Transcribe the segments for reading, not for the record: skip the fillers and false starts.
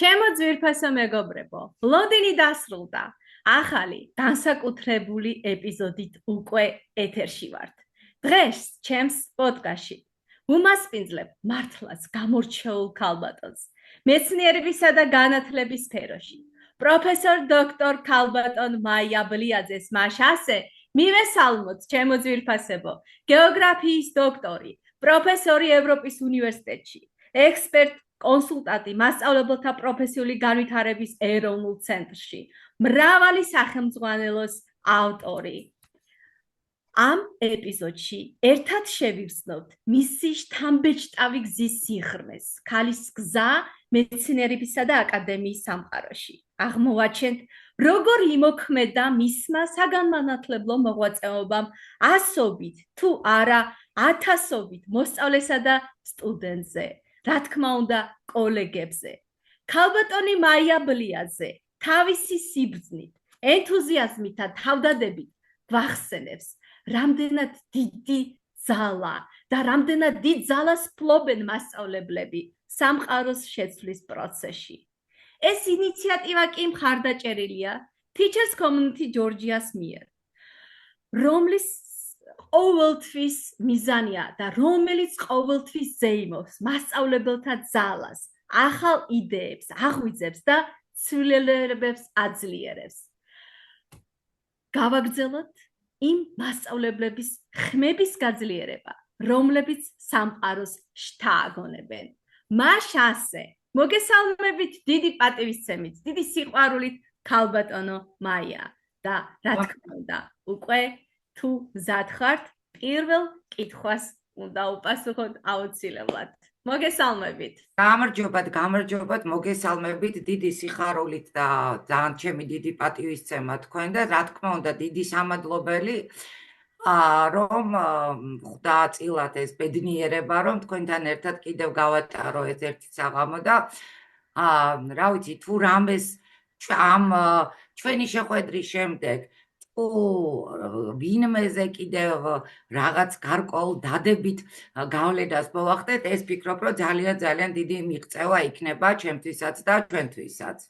ჩემო ძვირფასო მეგობრებო, ლონდონი დასრულდა. ახალი, განსაკუთრებული ეპიზოდით უკვე ეთერში ვართ. დღეს ჩემს პოდკასტში უმასპინძლებ მართლაც გამორჩეულ ქალბატონს, მეცნიერებისა და განათლების სფეროში. პროფესორ დოქტორ ქალბატონ მაია ბლიაძეს მას ასე მივესალმოთ, ჩემო ძვირფასებო, გეოგრაფიის დოქტორი, პროფესორი ევროპის უნივერსიტეტში, ექსპერტ კონსულტანტი მასწავლებელთა პროფესიული განვითარების ეროვნულ ცენტრში, მრავალი სახელმძღვანელოს ავტორი. ამ ეპიზოდში ერთად შევივსნოთ მისი შთამბეჭდავი გზის სიღრმეს, ქალის გზა მეცნიერებისა და აკადემიის სამყაროში. აღმოვაჩენთ, როგორ იმოქმედა მისმა საგანმანათლებლო მოღვაწეობამ ასობით თუ არა ათასობით მოსწავლესა და სტუდენტზე. რა თქმა უნდა, კოლეგებზე. ქალბატონი მაია ბლიაძე თავისი სიბრძნით, ენთუზიაზმით და თავდადებით გვახსენებს, რამდენად დიდი ძალა და რამდენად დიდ ძალას ფლობენ მასწავლებლები სამყაროს შეცვლის პროცესში. ეს ინიციატივა კი მხარდაჭერილია Teachers Community Georgia's მიერ, რომლის ყოველთვის მიზანია და რომელიც ყოველთვის ზეიმობს მასწავლებელთა ძალას, ახალ იდეებს აღვიძებს და ცვლილებებს აძლიერებს. გავაგრძელოთ იმ მასწავლებლების ხმების გაძლიერება, რომლებიც სამყაროს შთააგონებენ. მას ასე მოგესალმებით დიდი პატივისცემით, დიდი სიყვარულით ქალბატონო მაია და რა თქმა უნდა, უკვე თუ მზად ხართ, პირველ კითხვას უნდა უპასუხოთ აუცილებლად. მოგესალმებით. გამარჯობათ, მოგესალმებით დიდი სიხარულით და ძალიან ჩემი დიდი პატივისცემა თქვენ და რა თქმა უნდა დიდი სამადლობელი რომ ხვდა წილად ეს ბედნიერება რომ თქვენთან ერთად კიდევ გავატარო ეს ერთი საღამო და რა ვიცი თუ რამეს ამ ჩვენი შეხვედრის შემდეგ ვინმეზე კიდევ რაღაც გარკვეულ დადებით გავლენას მოვახდეთ, ეს ფიქრობ, რომ ძალიან დიდი მიღწევა იქნება ჩემთვისაც და ჩვენთვისაც.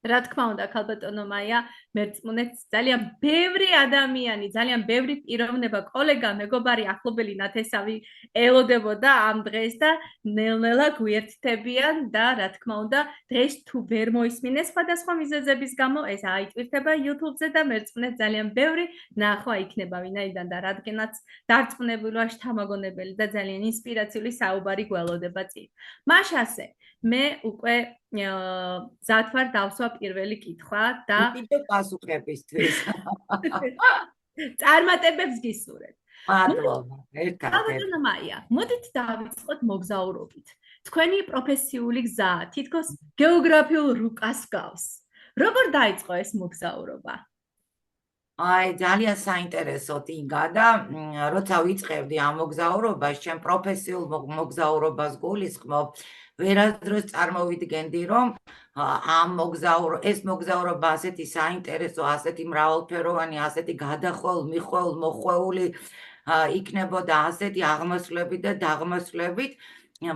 რა თქმა უნდა, ქალბატონო მაია, მერწმუნეთ, ძალიან ბევრი ადამიანი, ძალიან ბევრი პიროვნება, კოლეგა, მეგობარი, ახლობელი ნათესავი ელოდებოდა ამ დღეს და ნელ-ნელა გვიერთდებიან და რა თქმა უნდა, დღეს თუ ვერ მოისმინეს სხვადასხვა მიზეზების გამო, ეს აიტვირთება YouTube-ზე და მერწმუნეთ, ძალიან ბევრი ნახვა იქნება ვინაიდან და რადგანაც დარწმუნებულა შთამაგონებელი და ძალიან ინსპირაციული საუბარი გველოდება წინ. მას ასე მე უკვე მზად ვარ დავსვა პირველი კითხვა და კიდევ პასუხებისთვის. წარმატებებს გისურვებ. მადლობა. ერთად. ქალბატონო მაია, მოდით დავიწყოთ მოგზაურობით. თქვენი პროფესიული გზა თითქოს გეოგრაფიულ რუკას გავს. როგორ დაიწყო ეს მოგზაურობა? ძალიან საინტერესოდ ინგა და როცა ვიწყებდი ამ მოგზაურობას, ჩემ პროფესიულ მოგზაურობას გულისხმობ, ვერასდროს წარმოვიდგენდი, რომ ეს მოგზაურობა ასეთი საინტერესო, ასეთი მრავალფეროვანი, ასეთი გადახვეულ, მოხვეული იქნებოდა ასეთი აღმასვლებით და დაღმასვლებით,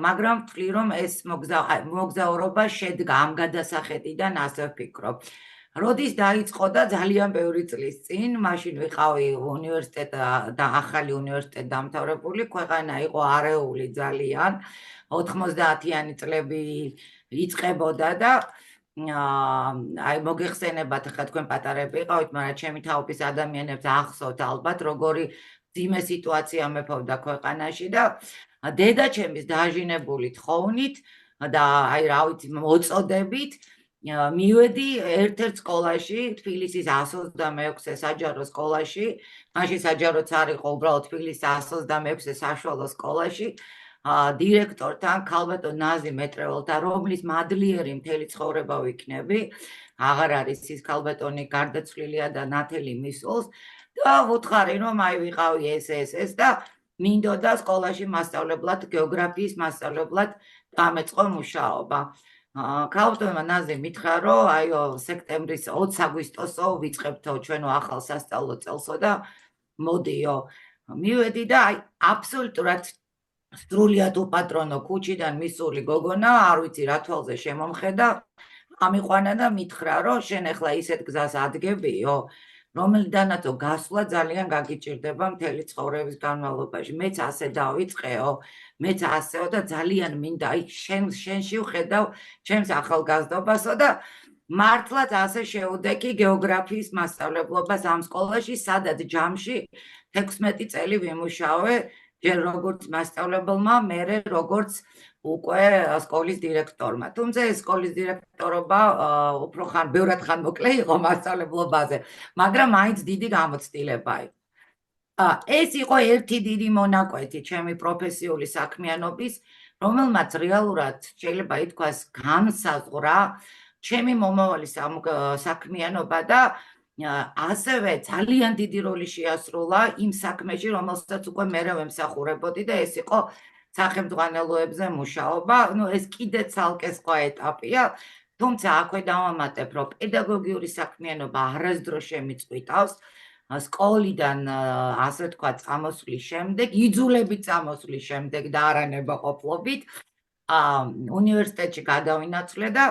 მაგრამ ვთვლი, რომ ეს მოგზაურობა შედგა ამ გადასახედიდან, ასე ვფიქრობ. როდის დაიწყო და ძალიან ბევრი წლის წინ, მაშინ ვიყავი უნივერსიტეტ და ახალი უნივერსიტეტ დამთავრებული, ქვეყანა იყო არეული ძალიან, 90-იანი წლები იწყებოდა და მოგეხსენებათ, ხა თქვენ პატარები იყავით, მაგრამ ჩემი თაობის ადამიანებს ახსოვთ ალბათ, როგორი ძიმე სიტუაცია მეფობდა ქვეყანაში და დედაჩემის დაჟინებული თხოვნით და რა ვიცი, მოწოდებით მივედი ერთ-ერთ სკოლაში, თბილისის 126-ე საჯარო სკოლაში, მაშინ საჯაროც არ იყო, უბრალოდ თბილისის 126-ე საშუალო სკოლაში, დირექტორთან, ქალბატონ ნაზი მეტრეველთან, რომლის მადლიერი მთელი ცხოვრება ვიქნები, აღარ არის ის ქალბატონი გარდაცვლილია და ნათელი მისულს და ვუთხარი, რომ ვიყავი ეს და მინდოდა სკოლაში მასწავლებლად, გეოგრაფიის მასწავლებლად დამეწყო მუშაობა. ქალბატონმა ნაზი მითხრა, რომ სექტემბრის 20 აგვისტოსო ვიწყებთო ჩვენო ახალ სასწავლო წელსო და მოდიო. მივედი და აბსოლუტურად სრულიად უპატრონო ქუჩიდან მისული გოგონა, არ ვიცი რა თვალზე შემომხედა, ამიყვანა და მითხრა, რომ შენ ახლა ისეთ გზას ადგებიო, რომელიდანაც გასვლა ძალიან გაგიჭირდება მთელი ცხოვრების განმავლობაში. მეც ასე დავიწყეო, მეც ასეო და ძალიან მინდა შენში ვხედავ ჩემს ახალგაზრდობასო და მართლაც ასე შეუდექი გეოგრაფიის მასწავლებლობას ამ სკოლაში, სადაც ჯამში 16 წელი ვიმუშავე, ჯერ როგორც მასწავლებელმა, მერე როგორც უკვე სკოლის დირექტორმა. თუმცა ეს სკოლის დირექტორობა უფრო ბევრად ხანმოკლე იყო მასწავლებლობაზე, მაგრამ მაინც დიდი გამოცდილება იყო. ეს იყო ერთი დიდი მონაკვეთი ჩემი პროფესიული საქმიანობის, რომელმაც რეალურად შეიძლება ითქვას განსაზღვრა ჩემი მომავალი საქმიანობა და ასევე ძალიან დიდი როლი შეასრულა იმ საქმეში, რომელსაც უკვე მერე ვემსახურებოდი და ეს იყო სახელმძღვანელოებზე მუშაობა. ეს კიდე ცალკე სხვა ეტაპია, თუმცა აქვე დავამატებ, რომ პედაგოგიური საქმიანობა არასდროს შემიწყვიტავს. სკოლიდან ასე თქვა წამოსვლის შემდეგ, იძულებით წამოსვლის შემდეგ და არანებაყოფლობით უნივერსიტეტში გადავინაცვლე და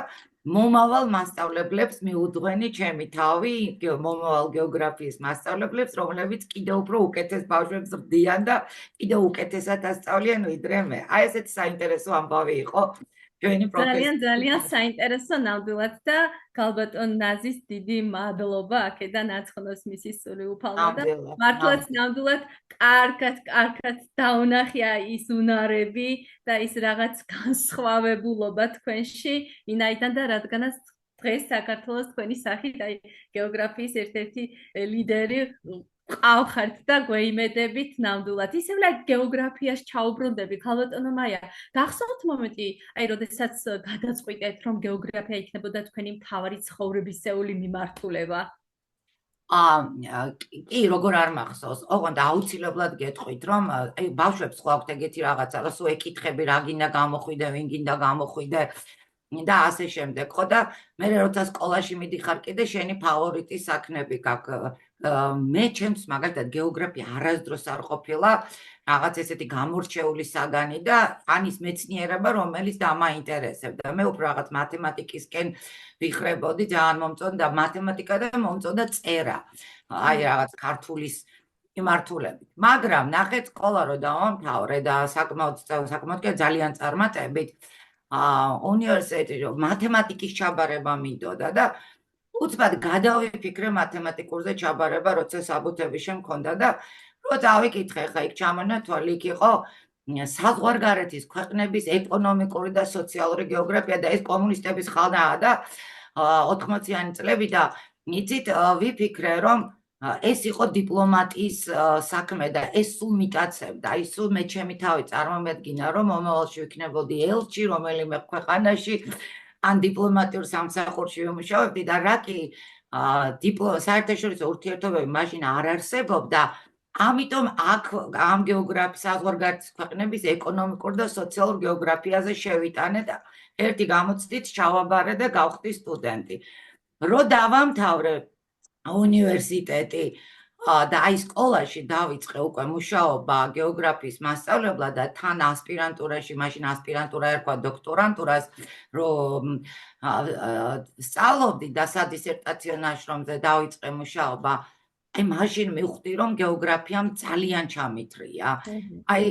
მომავალ მასწავლებლებს მიუძღვენი ჩემი თავი, მომავალ გეოგრაფიის მასწავლებლებს, რომლებიც კიდევ უფრო უკეთეს ბავშვებს ხვდიან და კიდევ უკეთესად ასწავლიან ვიდრე მე. აი ესეთი საინტერესო ამბავი იყო ჩვენი პროფესია. ძალიან საინტერესო ნამდვილად და ქალბატონ ნაზის დიდი მადლობა აქედან აცხნოს მისი სული უფალმა და მართლაც ნამდვილად კარგად დაუნახია ის უნარები და ის რაღაც განსხვავებულობა თქვენში, ვინაიდან და რადგანაც დღეს საქართველოს თქვენი სახით აი გეოგრაფიის ერთ-ერთი ლიდერი ყავხართ და გვეიმედებით ნამდვილად. ისევ გეოგრაფიაში ჩაუბრუნდები, ქალბატონო მაია, გახსოვთ მომენტი, აი როდესაც გადაწყვიტეთ, რომ გეოგრაფია იქნებოდა თქვენი მთავარი ცხოვრებისეული მიმართულება? კი, როგორ არ მახსოვს. ოღონდ აუცილებლად გეტყვით, რომ აი ბავშვებს ხო აქვთ ეგეთი რაღაცა, რომ სულ ეკითხები რა გინდა გამოხვიდე, ვინ გინდა გამოხვიდე და ასე შემდეგ. ხო და მე როცა სკოლაში მიდიხარ კიდე შენი ფავორიტი საქმეები გაქვს. მე ჩემს მაგალითად გეოგრაფია არასდროს არ ყოფილა რაღაც ესეთი გამორჩეული საგანი და ანის მეცნიერება, რომელიც დამაინტერესებდა. მე უფრო რაღაც მათემატიკისკენ ვიხრებოდი, ძალიან მომწონდა მათემატიკა და მომწონდა წერა. აი რაღაც ქართულის მიმართულებით. მაგრამ ნახეთ სკოლა რო დავამთავრე და საკმაოდ ძალიან წარმატებით უნივერსიტეტში მათემატიკის ჩაბარება მინდოდა და უცბად გადავიფიქრე მათემატიკურზე ჩაბარება, როცა საბუთები შემქონდა და რო დავიკითხე, ხა იქ ჩამონათვალი, იქ იყო საზღვარგარეთის ქვეყნების ეკონომიკური და სოციალური გეოგრაფია და ეს კომუნისტების ხანაა და 80-იანი წლები და იცით ვიფიქრე, რომ ეს იყო დიპლომატიის საქმე და ეს სულ მიტაცებდა. აი სულ მე ჩემი თავი წარმომედგინა, რომ მომავალში ვიქნებოდი ელჩი რომელიმე ქვეყანაში ან დიპლომატიურ სამსახურში ვიმუშავებდი და რა კი საერთაშორისო ურთიერთობები მაშინ არ არსებობდა, ამიტომ აქ ამ საზღვარგარეთის ქვეყნების ეკონომიკურ და სოციალურ გეოგრაფიაზე შევიტანე და ერთი გამოცდით ჩავაბარე და გავხდი სტუდენტი. რო დავამთავრე უნივერსიტეტი და აი სკოლაში დავიწყე უკვე მუშაობა გეოგრაფიის მასწავლებლად და თან ასპირანტურაში, მაშინ ასპირანტურა ერქვა დოქტორანტურას, რომ სწავლობდი და სადისერტაციო ნაშრომზე დავიწყე მუშაობა. აი მაშინ მივხვდი, რომ გეოგრაფიამ ძალიან ჩამithრია. აი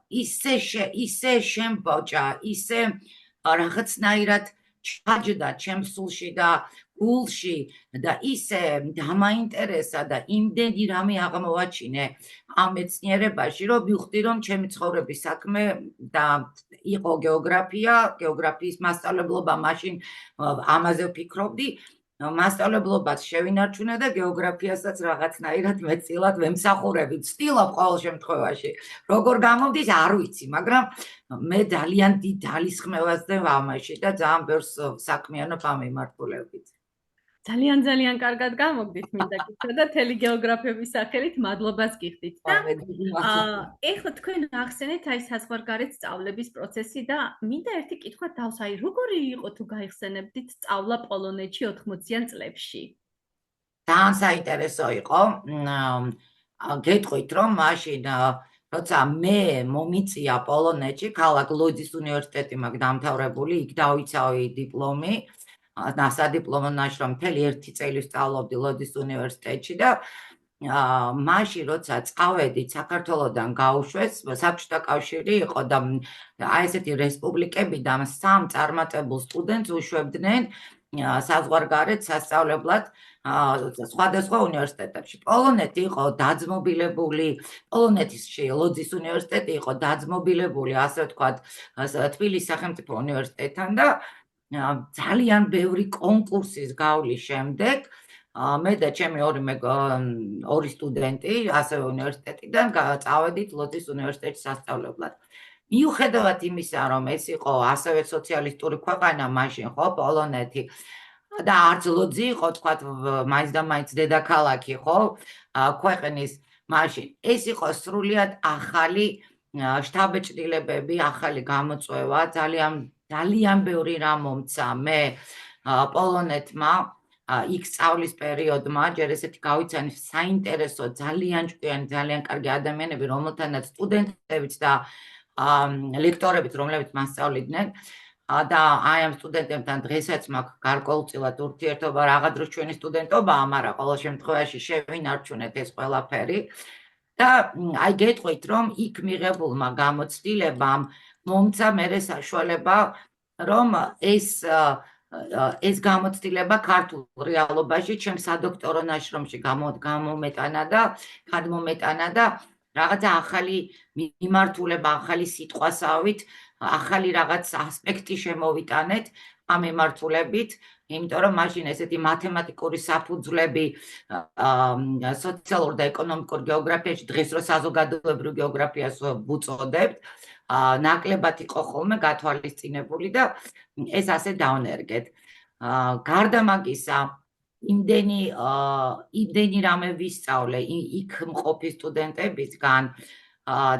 ისე შემბოჭა, ისე რაღაცნაირად ჩაჯდა ჩემს სულში და გულში და ისე დამაინტერესა და იმდენი რამე აღმოვაჩინე ამ მეცნიერებაში, რომ ვიხდი, რომ ჩემი ცხოვრების საქმე და იყო გეოგრაფია, გეოგრაფიის მასწავლებლობა, მაშინ ამაზე ვფიქრობდი, მასწავლებლობას შევინარჩუნე და გეოგრაფიასაც რაღაცნაირად მეტწილად ვემსახურები. ვცდილობ ყოველ შემთხვევაში. როგორ გამომდის, არ ვიცი, მაგრამ მე ძალიან დიდ ძალისხმევას ვდებ ამაში და ძალიან ბევრს საქმიანობ ამ მიმართულებით. ძალიან კარგად გამოგდით, მინდა გითხრა და თელი გეოგრაფების სახელით მადლობას გიხდით. და ეხლა თქვენ ახსენეთ აი საზღვარგარეთ სწავლების პროცესი და მინდა ერთი კითხვა დავს, აი როგორი იყო თუ გაიხსენებდით სწავლა პოლონეთში 80-იან წლებში? ძალიან საინტერესო იყო. გეტყვით, რომ მაშინ როცა მე მომიწია პოლონეთში, ქალაქ ლოძის უნივერსიტეტი მაქვს დამთავრებული, იქ დავიცავი დიპლომი, სადიპლომო ნაშრომი, მთელი 1 წელი ვსწავლობდი ლოძის უნივერსიტეტში და მაშინ როცა წავედით საქართველოსდან გაუშვეს, საბჭოთა კავშირი იყო და აი ესეთი რესპუბლიკებიდან 3 წარმატებულ სტუდენტს უშვებდნენ საზღვარგარეთ სასწავლებლად სხვადასხვა უნივერსიტეტებში. პოლონეთი იყო დაძმობილებული, პოლონეთში ლოძის უნივერსიტეტი იყო დაძმობილებული, ასე ვთქვათ, თბილისის სახელმწიფო უნივერსიტეტთან და ძალიან ბევრი კონკურსის გავლის შემდეგ მე და ჩემი ორი სტუდენტი ასევე უნივერსიტეტიდან წავედით ლოძის უნივერსიტეტში სასწავლებლად. მიუხედავად იმისა, რომ ეს იყო ასევე სოციალისტური ქვეყანა მაშინ, ხო, პოლონეთი და არც ლოძი იყო, თქვათ, მაინც და მაინც დედაქალაქი, ხო, ქვეყნის მაშინ. ეს იყო სრულიად ახალი შთაბეჭდილებები, ახალი გამოწვევა, ძალიან ბევრი რამ მომცა მე პოლონეთმა იქ სწავლის პერიოდმა, ჯერ ესეთი გავიცანი საინტერესო, ძალიან ჭკვიანი, ძალიან კარგი ადამიანები, რომელთანაც სტუდენტებიც და ლექტორებიც, რომლებიც მასწავლიდნენ და აი ამ სტუდენტებთან დღესაც მაქვს გარკვეულწილად ურთიერთობა, რაღაც დროს ჩვენი სტუდენტობაა, მაგრამ ყოველ შემთხვევაში შევინარჩუნეთ ეს ყველაფერი. და აი გეტყვით, რომ იქ მიღებულმა გამოცდილებამ მომცა მერე საშუალება, რომ ეს გამოცდილება ქართულ რეალობაში ჩემ სადოქტორო ნაშრომში გამომეტანა და რაღაცა ახალი მიმართულება, ახალი სიტყვასავით, ახალი რაღაც ასპექტი შემოვიტანეთ ამ მიმართულებით, იმიტომ რომ მაშინ ესეთი მათემატიკური საფუძვლები სოციალურ და ეკონომიკურ გეოგრაფიაში, დღეს რო საზოგადოებრივ გეოგრაფიას ვუწოდებთ, ნაკლებად იყო ხოლმე გათვალისწინებული და ეს ასე დავნერგეთ. გარდა მაგისა, იმდენი რამე ვისწავლე იქ მყოფი სტუდენტებისგან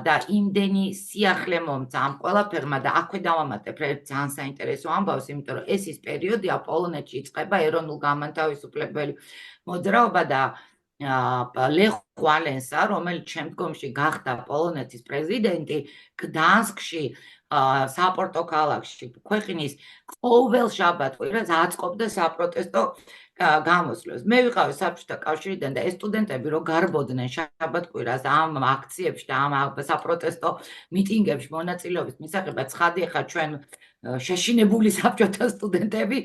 და იმდენი სიახლე მომცა ამ ყველაფერმა და აქვე დავამატებ ძალიან საინტერესო ამბავს, იმიტომ რომ ეს ის პერიოდია პოლონეთში იწყება ეროვნულ გამანთავისუფლებელი მოძრაობა და ლეხ ვალენსა, რომელიც შემდგომში გახდა პოლონეთის პრეზიდენტი, გდანსკში საპორტო ქალაქში ქვეყნის ყოველ შაბათ-კვირას აწყობდა საპროტესტო გამოსვლებს. მე ვიყავი საბჭოთა კავშირიდან და ეს სტუდენტები რო გარბოდნენ შაბათ-კვირას ამ აქციებში და ამ საპროტესტო მიტინგებში მონაწილეობის მისაღებად, ცხადი ხა ჩვენ შეშინებული საბჭოთა სტუდენტები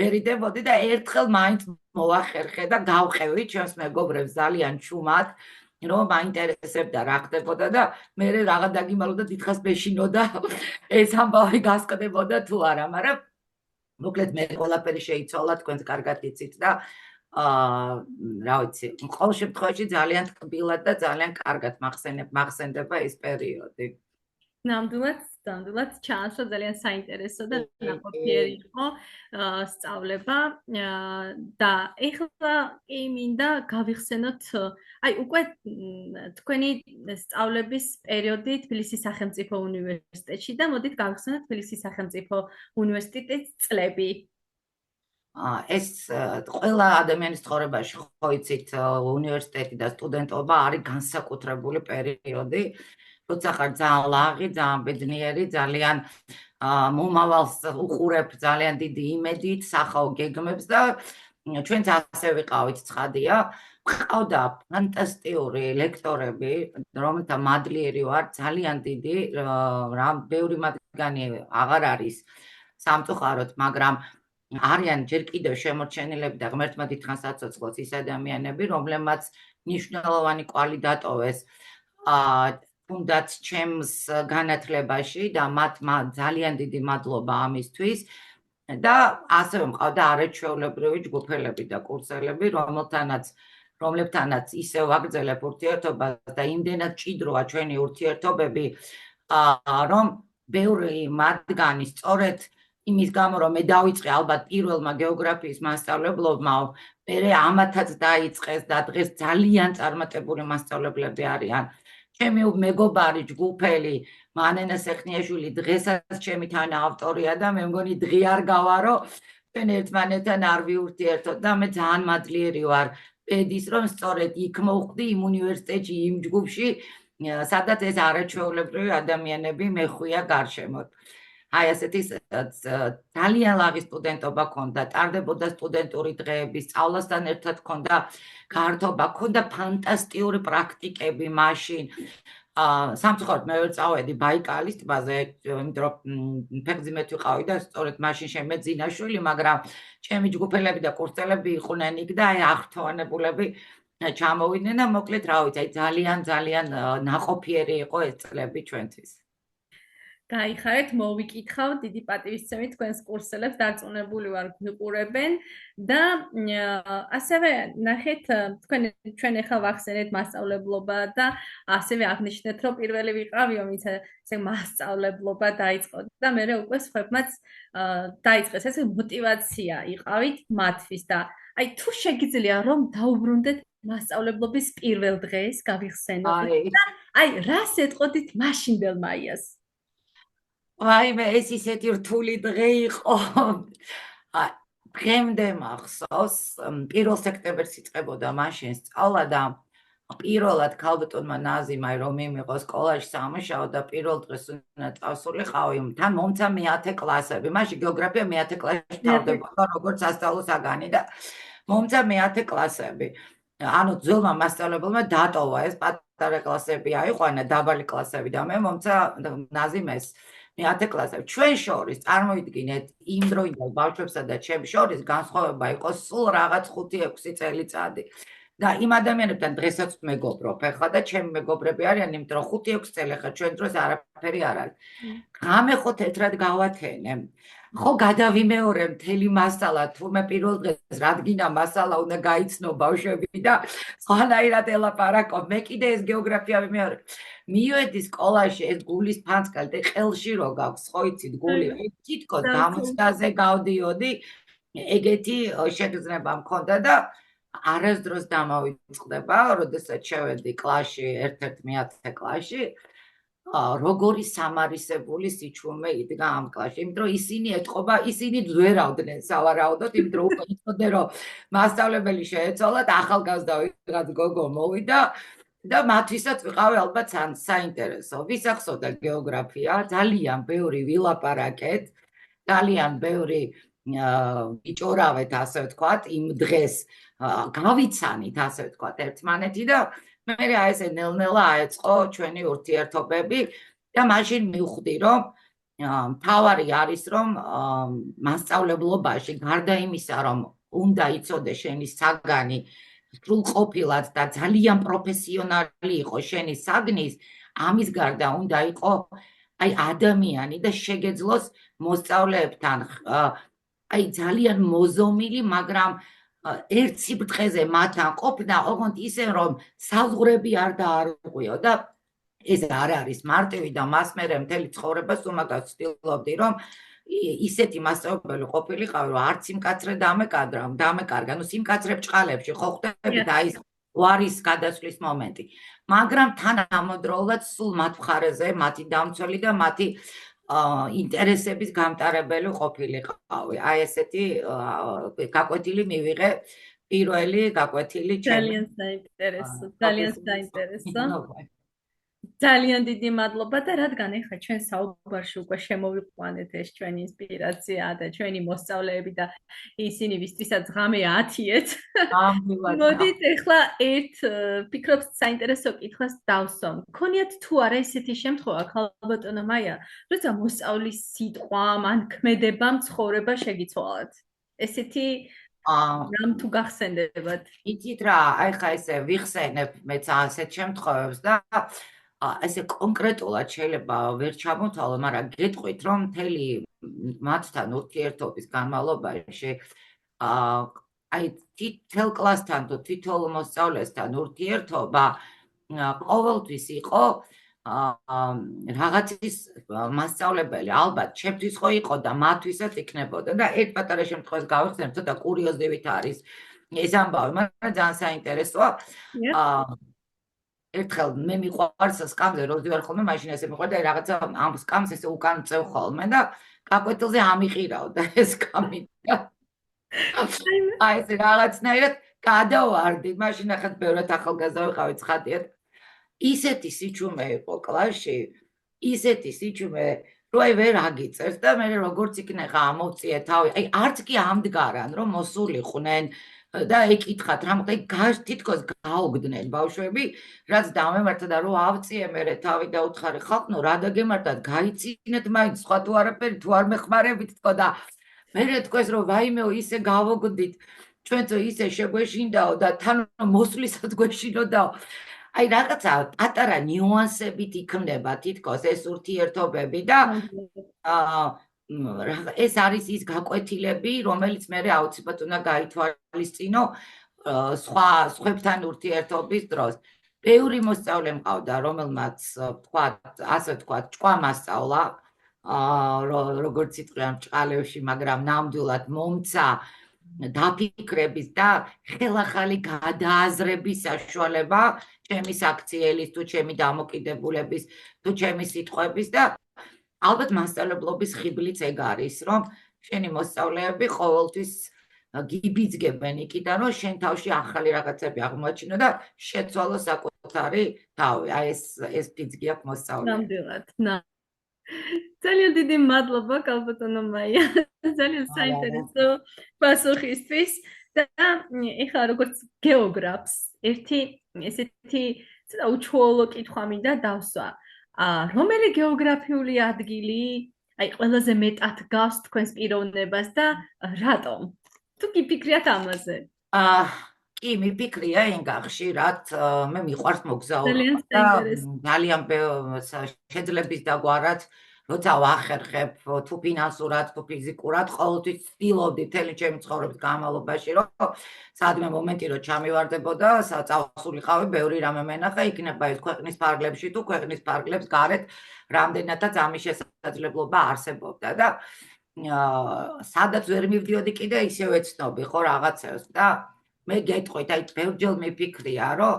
ვერიდებოდი და ერთხელ მაინც მოვახერხე და გავყევი ჩვენს მეგობრებს ძალიან ჩუმად, რომ მაინტერესებდა რა ხდებოდა და მე რაღა დაგიმალოდა დიდხანს მეშინოდა ეს ამბავი გასკდებოდა თუ არა, მაგრამ მოკლედ მე ყველაფერი შეიცვალა, თქვენს კარგად იცით და რა ვიცი, ყოველ შემთხვევაში ძალიან ტკბილად და ძალიან კარგად მახსენდება ეს პერიოდი. ნამდვილად ჩანსვა ძალიან საინტერესო და ნაყოფიერი იყო სწავლება და ეხლა კი მინდა გავიხსენოთ აი უკვე თქვენი სწავლების პერიოდი თბილისის სახელმწიფო უნივერსიტეტში და მოდით გავიხსენოთ თბილისის სახელმწიფო უნივერსიტეტის წლები. ეს ყველა ადამიანის ცხოვრებაში ხო იცით, უნივერსიტეტი და სტუდენტობა არის განსაკუთრებული პერიოდი. როცა ხარ ძალიან ლაღი, ძალიან ბედნიერი, ძალიან მომავალს უყურებ ძალიან დიდი იმედით, სახაო გეგმებს და ჩვენც ასე ვიყავით, ცხადია. ყავდა ფანტასტიკური ლექტორები, რომელთა მადლიერი ვარ, ძალიან დიდი, ბევრი მათგანი აღარ არის სამწუხაროდ, მაგრამ არიან ჯერ კიდევ შემორჩენილები და ღმერთმა დიდხანს აცოცხლოს ის ადამიანები, რომლებმაც მნიშვნელოვანი კვალი დატოვეს თუნდაც ჩემს განათლებაში და მათ ძალიან დიდი მადლობა ამისთვის და ასევე მყავდა არაჩვეულებრივი ჯგუფელები და კურსელები, რომლებთანაც ისევ ვაგრძელებ ურთიერთობას და იმდენად ჭიდროა ჩვენი ურთიერთობები, რომ ბევრი მათგანი სწორედ იმის გამო, რომ მე დავიწყე ალბათ პირველმა გეოგრაფიის მასწავლებლობმა, მერე ამათაც დაიწყეს და დღეს ძალიან წარმატებული მასწავლებლები არიან. ჩემი მეგობარი ჯგუფელი მანენა სეხნიაშვილი დღესაც ჩემი თანაავტორია და მე მგონი დღე არ გავარო ჩვენ ერთმანეთთან არ ვიურთიერთოთ და მე ძალიან მადლიერი ვარ პედის, რომ სწორედ იქ მოვხდი იმ უნივერსიტეტში, იმ ჯგუფში, სადაც ეს არაჩვეულებრივი ადამიანები მეხვია გარშემოთ. აი ასეთი ძალიან ლაღი სტუდენტობა ქონდა, ტარდებოდა სტუდენტური დღეები, სწავლასთან ერთად ქონდა გართობა, ქონდა ფანტასტიკური პრაქტიკები მაშინ. სამწუხაროდ მე ვერ წავედი ბაიკალის ტბაზე, იმიტომ რომ ფეხმძიმედ ვიყავი და სწორედ მაშინ შემეძინა შვილი, მაგრამ ჩემი ჯგუფელები და კურსელები იყვნენ იქ და აი აღფრთოვანებულები ჩამოვიდნენ და მოკლედ რა ვიცი, ძალიან ძალიან ნაყოფიერი იყო ეს წლები ჩვენთვის. გაიხარეთ, მოვიკითხავ, დიდი პატივისცემით თქვენს კურსელებს დარწმუნებული ვარ გვიყურებენ და ასევე ნახეთ ჩვენ ახლა ვახსენეთ მასწავლებლობა და ასევე აღნიშნეთ, რომ პირველი ვიყავი, ვინც ესე მასწავლებლობა დაიწყო და მე უკვე სხვებმაც დაიწყეს ესე мотиваცია იყავით მათთვის და აი თუ შეგიძლია რომ დაუბრუნდეთ მასწავლებლობის პირველ დღეს გავიხსენოთ და აი რას ეტყოდით მაშინდელ მაიას? ვაიმე, ეს ისეთი რთული დღე იყო. დღემდე მახსოვს, 1 სექტემბერს იწყებოდა მაშინ სწავლა და პირველად ქალბატონმა ნაზიმ რომ იმიყო სკოლაში სამუშაო და პირველ დღეს უნდა წავსულიყავი, თან მომცა მე-10 კლასები. მაშინ გეოგრაფია მე-10 კლასში თავდებოდა როგორც სასწავლო საგანი და მომცა მე-10 კლასები. ანუ ძველმა მასწავლებელმა დატოვა ეს პატარა კლასები აიყვანა, დაბალი კლასები და მე მომცა ნაზიმეს მე-10 კლასებში. ჩვენ შორის წარმოიდგინეთ იმ დროინდელ ბავშვებსა და ჩემ შორის განსხვავება იყო სულ რაღაც 5-6 წელიწადი. და იმ ადამიანებთან დღესაც მეგობრობ ახლა და ჩემი მეგობრები არიან, იმიტომ რომ 5-6 წელი ხარ ჩვენ დროს არაფერი არ არის. ღამე ხო თეთრად გავათენე. ხო გადავიმეორე მთელი მასალა, თურმე პირველ დღეს რადგინა მასალა უნდა გაიცნო ბავშვები და სხვანაირად ელაპარაკო. მე კიდე ეს გეოგრაფია ვიმეორე. მივედი სკოლაში ეს გულის ფანცკალი და ყელში რო გაქვს, ხო იცით გული, თითქოს გამოცდაზე გავდიოდი, ეგეთი შეგრძნება მქონდა და არასდროს დამავიწყდება, როდესაც შევედი კლასში, ერთ-ერთ მე-10 კლასში, როგორი სამარისებული სიჩუმე იდგა ამ კლასში, იმიტომ რომ ისინი ეთყობა, ისინი ძვერავდნენ სავარაუდოდ, იმიტომ რომ უკვე იცოდნენ რომ მასწავლებელი შეეცვალათ, ახალგაზრდა ვიღაც გოგო მოვიდა და მათთვისაც ვიყავი ალბათ საინტერესო. ვისახსოვდა გეოგრაფია, ძალიან ბევრი ვილაპარაკეთ, ძალიან ბევრი ვიჭორავეთ, ასე ვთქვათ, იმ დღეს გავიცანით, ასე ვთქვათ, ერთმანეთი და მე აი ესე ნელ-ნელა აეწყო ჩვენი ურთიერთობები და მაშინ მივხვდი, რომ მთავარი არის, რომ მასწავლებლობაში გარდა იმისა, რომ უნდა იცოდე შენი საგანი სრულყოფილად და ძალიან პროფესიონალი იყო შენი საგნის, ამის გარდა უნდა იყო აი ადამიანი და შეგეძლოს მოსწავლეებთან აი ძალიან მოზომილი, მაგრამ ერთ სიბრტყეზე მათთან ყოფნა, ოღონდ ისე რომ საზღვრები არ დაარღვიო და ეს არ არის მარტივი და მას მერე მთელი ცხოვრება სულ ვცდილობდი, რომ ისეთი მასწავლებელი ყოფილიყავი, რომ არც სიმკაცრე დამეკარგა, ნუ სიმკაცრე ბჭყალებში ხო ხდებით აი ეს ვარის გადასვლის მომენტი. მაგრამ თან ამავდროულად სულ მათ მხარეზე, მათი დამცველი და მათი ინტერესების გამტარებელი ყოფილიყავი. აი ესეთი გაკვეთილი მივიღე, პირველი გაკვეთილი ჩემი. ძალიან საინტერესო, ძალიან საინტერესო. ძალიან დიდი მადლობა და რადგან ახლა ჩვენ საუბარში უკვე შემოვიყვანეთ ეს ჩვენი ინსპირაცია და ჩვენი მოსწავლეები და ისინი ვისთვისაც ღამე 10-ეთ. მოდით ახლა ერთ ფიქრობ საინტერესო კითხვას დავსვამ. გქონიათ თუ არა ესეთი შემთხვევა, ქალბატონო მაია, როცა მოსწავლის სიტყვამ ან ქმედებამ ცხოვრება შეგიცვალათ? ესეთი რამ თუ გახსენდებათ? იცით რა, აი ხა ესე ვიხსენებ მეც ასეთ შემთხვევებს და ესე კონკრეტულად შეიძლება ვერ ჩამოთვალო, მაგრამ გეტყვით, რომ მთელი მათთან ურთიერთობის განმავლობაში აი თითოეულ კლასთან თუ თითოეულ მოსწავლესთან ურთიერთობა ყოველთვის იყო რაღაცის მასწავლებელი, ალბათ ჩემთვის ხო იყო და მათთვისაც იქნებოდა და ერთ პატარა შემთხვევას გავიხსენებ, ცოტა კურიოზივით არის ეს ამბავი, მაგრამ ძალიან საინტერესოა. ერთხელ მე მიყვარს სკამზე როდი ვარ ხოლმე, მაშინ ესე მიყვარდა რაღაცა ამ სკამს ესე უკან წევ ხოლმე და გაკვეთილზე ამიყირავდა ეს სკამი. აი ეს რაღაცნაირად გადავარდი, მაშინ ახლა ბევრად ახალგაზრდა ვიყავი, ცხადია. ისეთი სიჩუმე იყო კლასში, ისეთი სიჩუმე, რომ აი ვერ აგიწერს და მე როგორც იქნეხა ამოვწიე თავი, აი არც კი ამდგარან, რომ მოსულიყვნენ და ეკითხათ რამ თითქოს გაოგდნენ ბავშვები, რაც დამემართა და რომ ავწიე მე თავი და უთხარი ხალხო, რა დაგემართათ, გაიცინეთ მაინც სხვა თუ არაფერი, თუ არ მეხმარებით თქო და მე თქვენს რომ ვაიმეო ისე გავოგდით, ჩვენც ისე შეგვეშინდაო და თან მოსვლისად გვეშინოდაო. აი რაღაცა პატარა ნიუანსებით იქნება თითქოს ეს ურთიერთობები და ეს არის ის გაკვეთილები, რომელიც მე აუცილებლად უნდა გაითვალისწინო სხვებთან ურთიერთობის დროს. ბევრი მოსწავლე მყავდა, რომელმაც ასე ვთქვათ, ჭკვა მასწავლა, როგორც იტყვიან ჭყალებში, მაგრამ ნამდვილად მომცა დაფიქრების და ხელახალი გადააზრების საშუალება ჩემი საქციელის თუ ჩემი დამოკიდებულების თუ ჩემი სიტყვების და ალბათ მასწავლებლობის ხიბლიც ეგ არის, რომ შენი მოსწავლეები ყოველთვის გიბიძგებენ იქიდან, რომ შენ თავში ახალი რაღაცები აღმოაჩინო და შეცვალო საკუთარი თავი. აი ეს ფიძგი აქვს მოსწავლეებს. ნამდვილად. ძალიან დიდი მადლობა კალბატონო მაია. ძალიან საინტერესო პასუხისთვის და ეხლა როგორც გეოგრაფს ერთი ესეთი ცოტა უჩვეულო კითხვა მინდა დავსვა. რომელი გეოგრაფიული ადგილი აი ყველაზე მეტად გავს თქვენს პიროვნებას და რატომ? თუ გიფიქრიათ ამაზე? კი, მიფიქრია ენგა ხშირად მე მიყვარს მოგზაურობა და ძალიან შეძლების დაგვარად როცა ვახერხებ თუ ფინანსურად, თუ ფიზიკურად, ყოველთვის ვცდილობდი მთელი ჩემი ცხოვრების განმავლობაში, რომ სადმე მომენტი რომ ჩამივარდებოდა, წავსულიყავი, ბევრი რამე მენახა, იქნება ეს ქვეყნის ფარგლებში თუ ქვეყნის ფარგლებს გარეთ, რამდენადაც ამის შესაძლებლობა არსებობდა და სადაც ვერ მივდიოდი კიდე ისევ ეცნობი ხო რაღაცებს და მე გეტყვით, აი ბევრჯერ მიფიქრია, რომ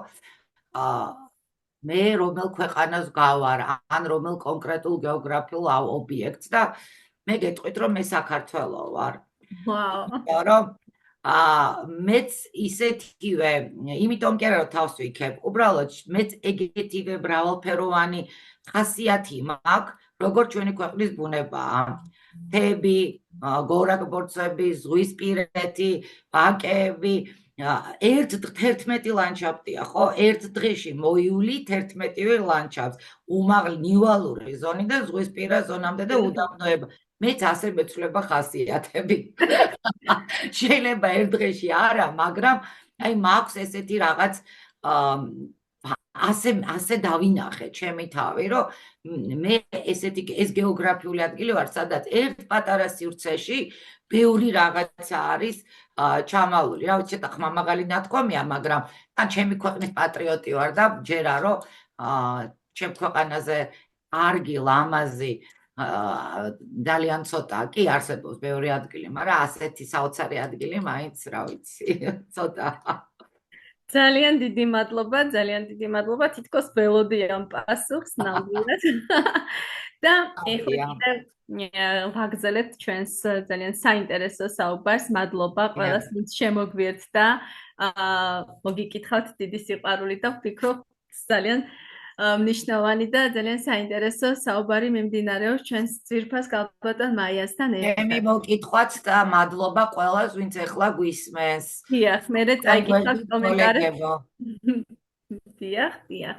მე რომელ ქვეყანას გავარ, ან რომელ კონკრეტულ გეოგრაფიულ ობიექტს და მე გეტყვით, რომ მე საქართველო ვარ. ვაუ. რომ მეც ისეთივე, იმიტომ კი არა რომ თავს ვიქებ, უბრალოდ მეც ეგეთივე მრავალფეროვანი ხასიათი მაქვს, როგორც ჩვენი ქვეყნის ბუნებაა. მთები, გორაკ-ბორცვები, ზღვისპირეთი, ვაკეები, 11 ლანდშაფტია, ხო? ერთ დღეში მოივლით 11-ვე ლანდშაფტს, ნივალური ზონი და ზღვისპირა ზონამდე და უდაბნოება. მეც ასე მეცვლება ხასიათები. შეიძლება ერთ დღეში არა, მაგრამ აი მაქვს ესეთი რაღაც ასე დავინახე ჩემი თავი, რომ მე ეს გეოგრაფიული ადგილი ვარ, სადაც ერთ პატარა სივრცეში ბევრი რაღაცა არის ჩამალული. რა ვიცი, ცოტა ხმამაღალი ნათქვამია, მაგრამ თან ჩემი ქვეყნის პატრიოტი ვარ და ჯერა რომ ჩემ ქვეყანაზე კარგი, ლამაზი ძალიან ცოტა კი არსებობს ბევრი ადგილი, მაგრამ ასეთი საოცარი ადგილი მაინც რა ვიცი, ცოტა. ძალიან დიდი მადლობა, თითქოს ველოდი ამ პასუხს ნამდვილად. და ეხლა კიდევ ვაგრძელებთ ჩვენს ძალიან საინტერესო საუბარს. მადლობა ყველას, ვინც შემოგვიერთდა და მოგიკითხავთ დიდი სიყვარული და ვფიქრობ ძალიან მნიშვნელოვანი და ძალიან საინტერესო საუბარი მიმდინარეობს ჩვენს ძვირფას კალბატონ მაიასთან ერთად. ჩემი მოკითხვაც და მადლობა ყველას, ვინც ეხლა გვისმენს. დიახ, მე წაიკითხავთ კომენტარებს. დიახ.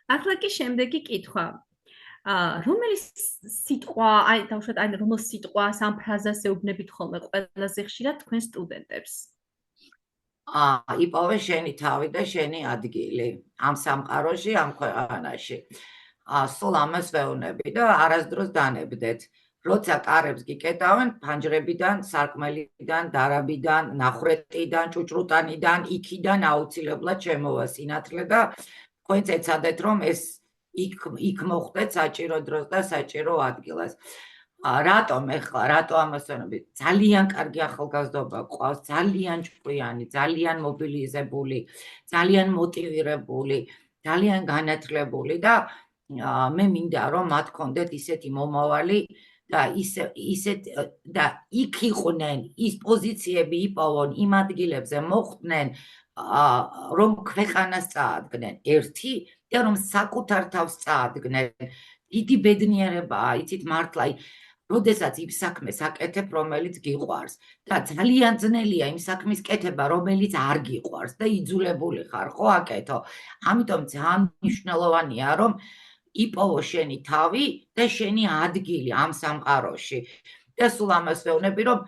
ახლა კი შემდეგი კითხვა. რომელი სიტყვა, აი დავუშვათ, აი რომელ სიტყვას ამ ფრაზას ეუბნებით ხოლმე ყველაზე ხშირად თქვენ სტუდენტებს? იპოვე შენი თავი და შენი ადგილი ამ სამყაროში, ამ ქვეყანაში. სულ ამას ვეუბნები და არასდროს დანებდეთ. როცა კარებს გიკეტავენ, ფანჯრებიდან, სარკმელიდან, დარაბიდან, ნახრეტიდან, ჭუჭრუტანიდან, იქიდან აუცილებლად შემოვა სინათლე და თქვენც ეცადეთ, რომ ეს იქ მოხვდეთ საჭირო დროს და საჭირო ადგილას. რატომ ამას ვეუბნები? ძალიან კარგი ახალგაზრდობა გვყავს, ძალიან ჭკვიანი, ძალიან მობილიზებული, ძალიან მოტივირებული, ძალიან განათლებული და მე მინდა რომ მათ ქონდეთ ისეთი მომავალი და და იქ იყვნენ, ის პოზიციები იპოვონ, იმ ადგილებზე მოხვდნენ, რომ ქვეყანას წაადგნენ. ერთი და რომ საკუთარ თავს წაადგნენ, დიდი ბედნიერებაა, იცით მართლა, როდესაც იმ საქმეს აკეთებ, რომელიც გიყვარს და ძალიან ძნელია იმ საქმის კეთება, რომელიც არ გიყვარს და იძულებული ხარ, ხო, აკეთო. ამიტომ ძალიან მნიშვნელოვანია, რომ იპოვო შენი თავი და შენი ადგილი ამ სამყაროში. და სულ ამას ვეუბნები, რომ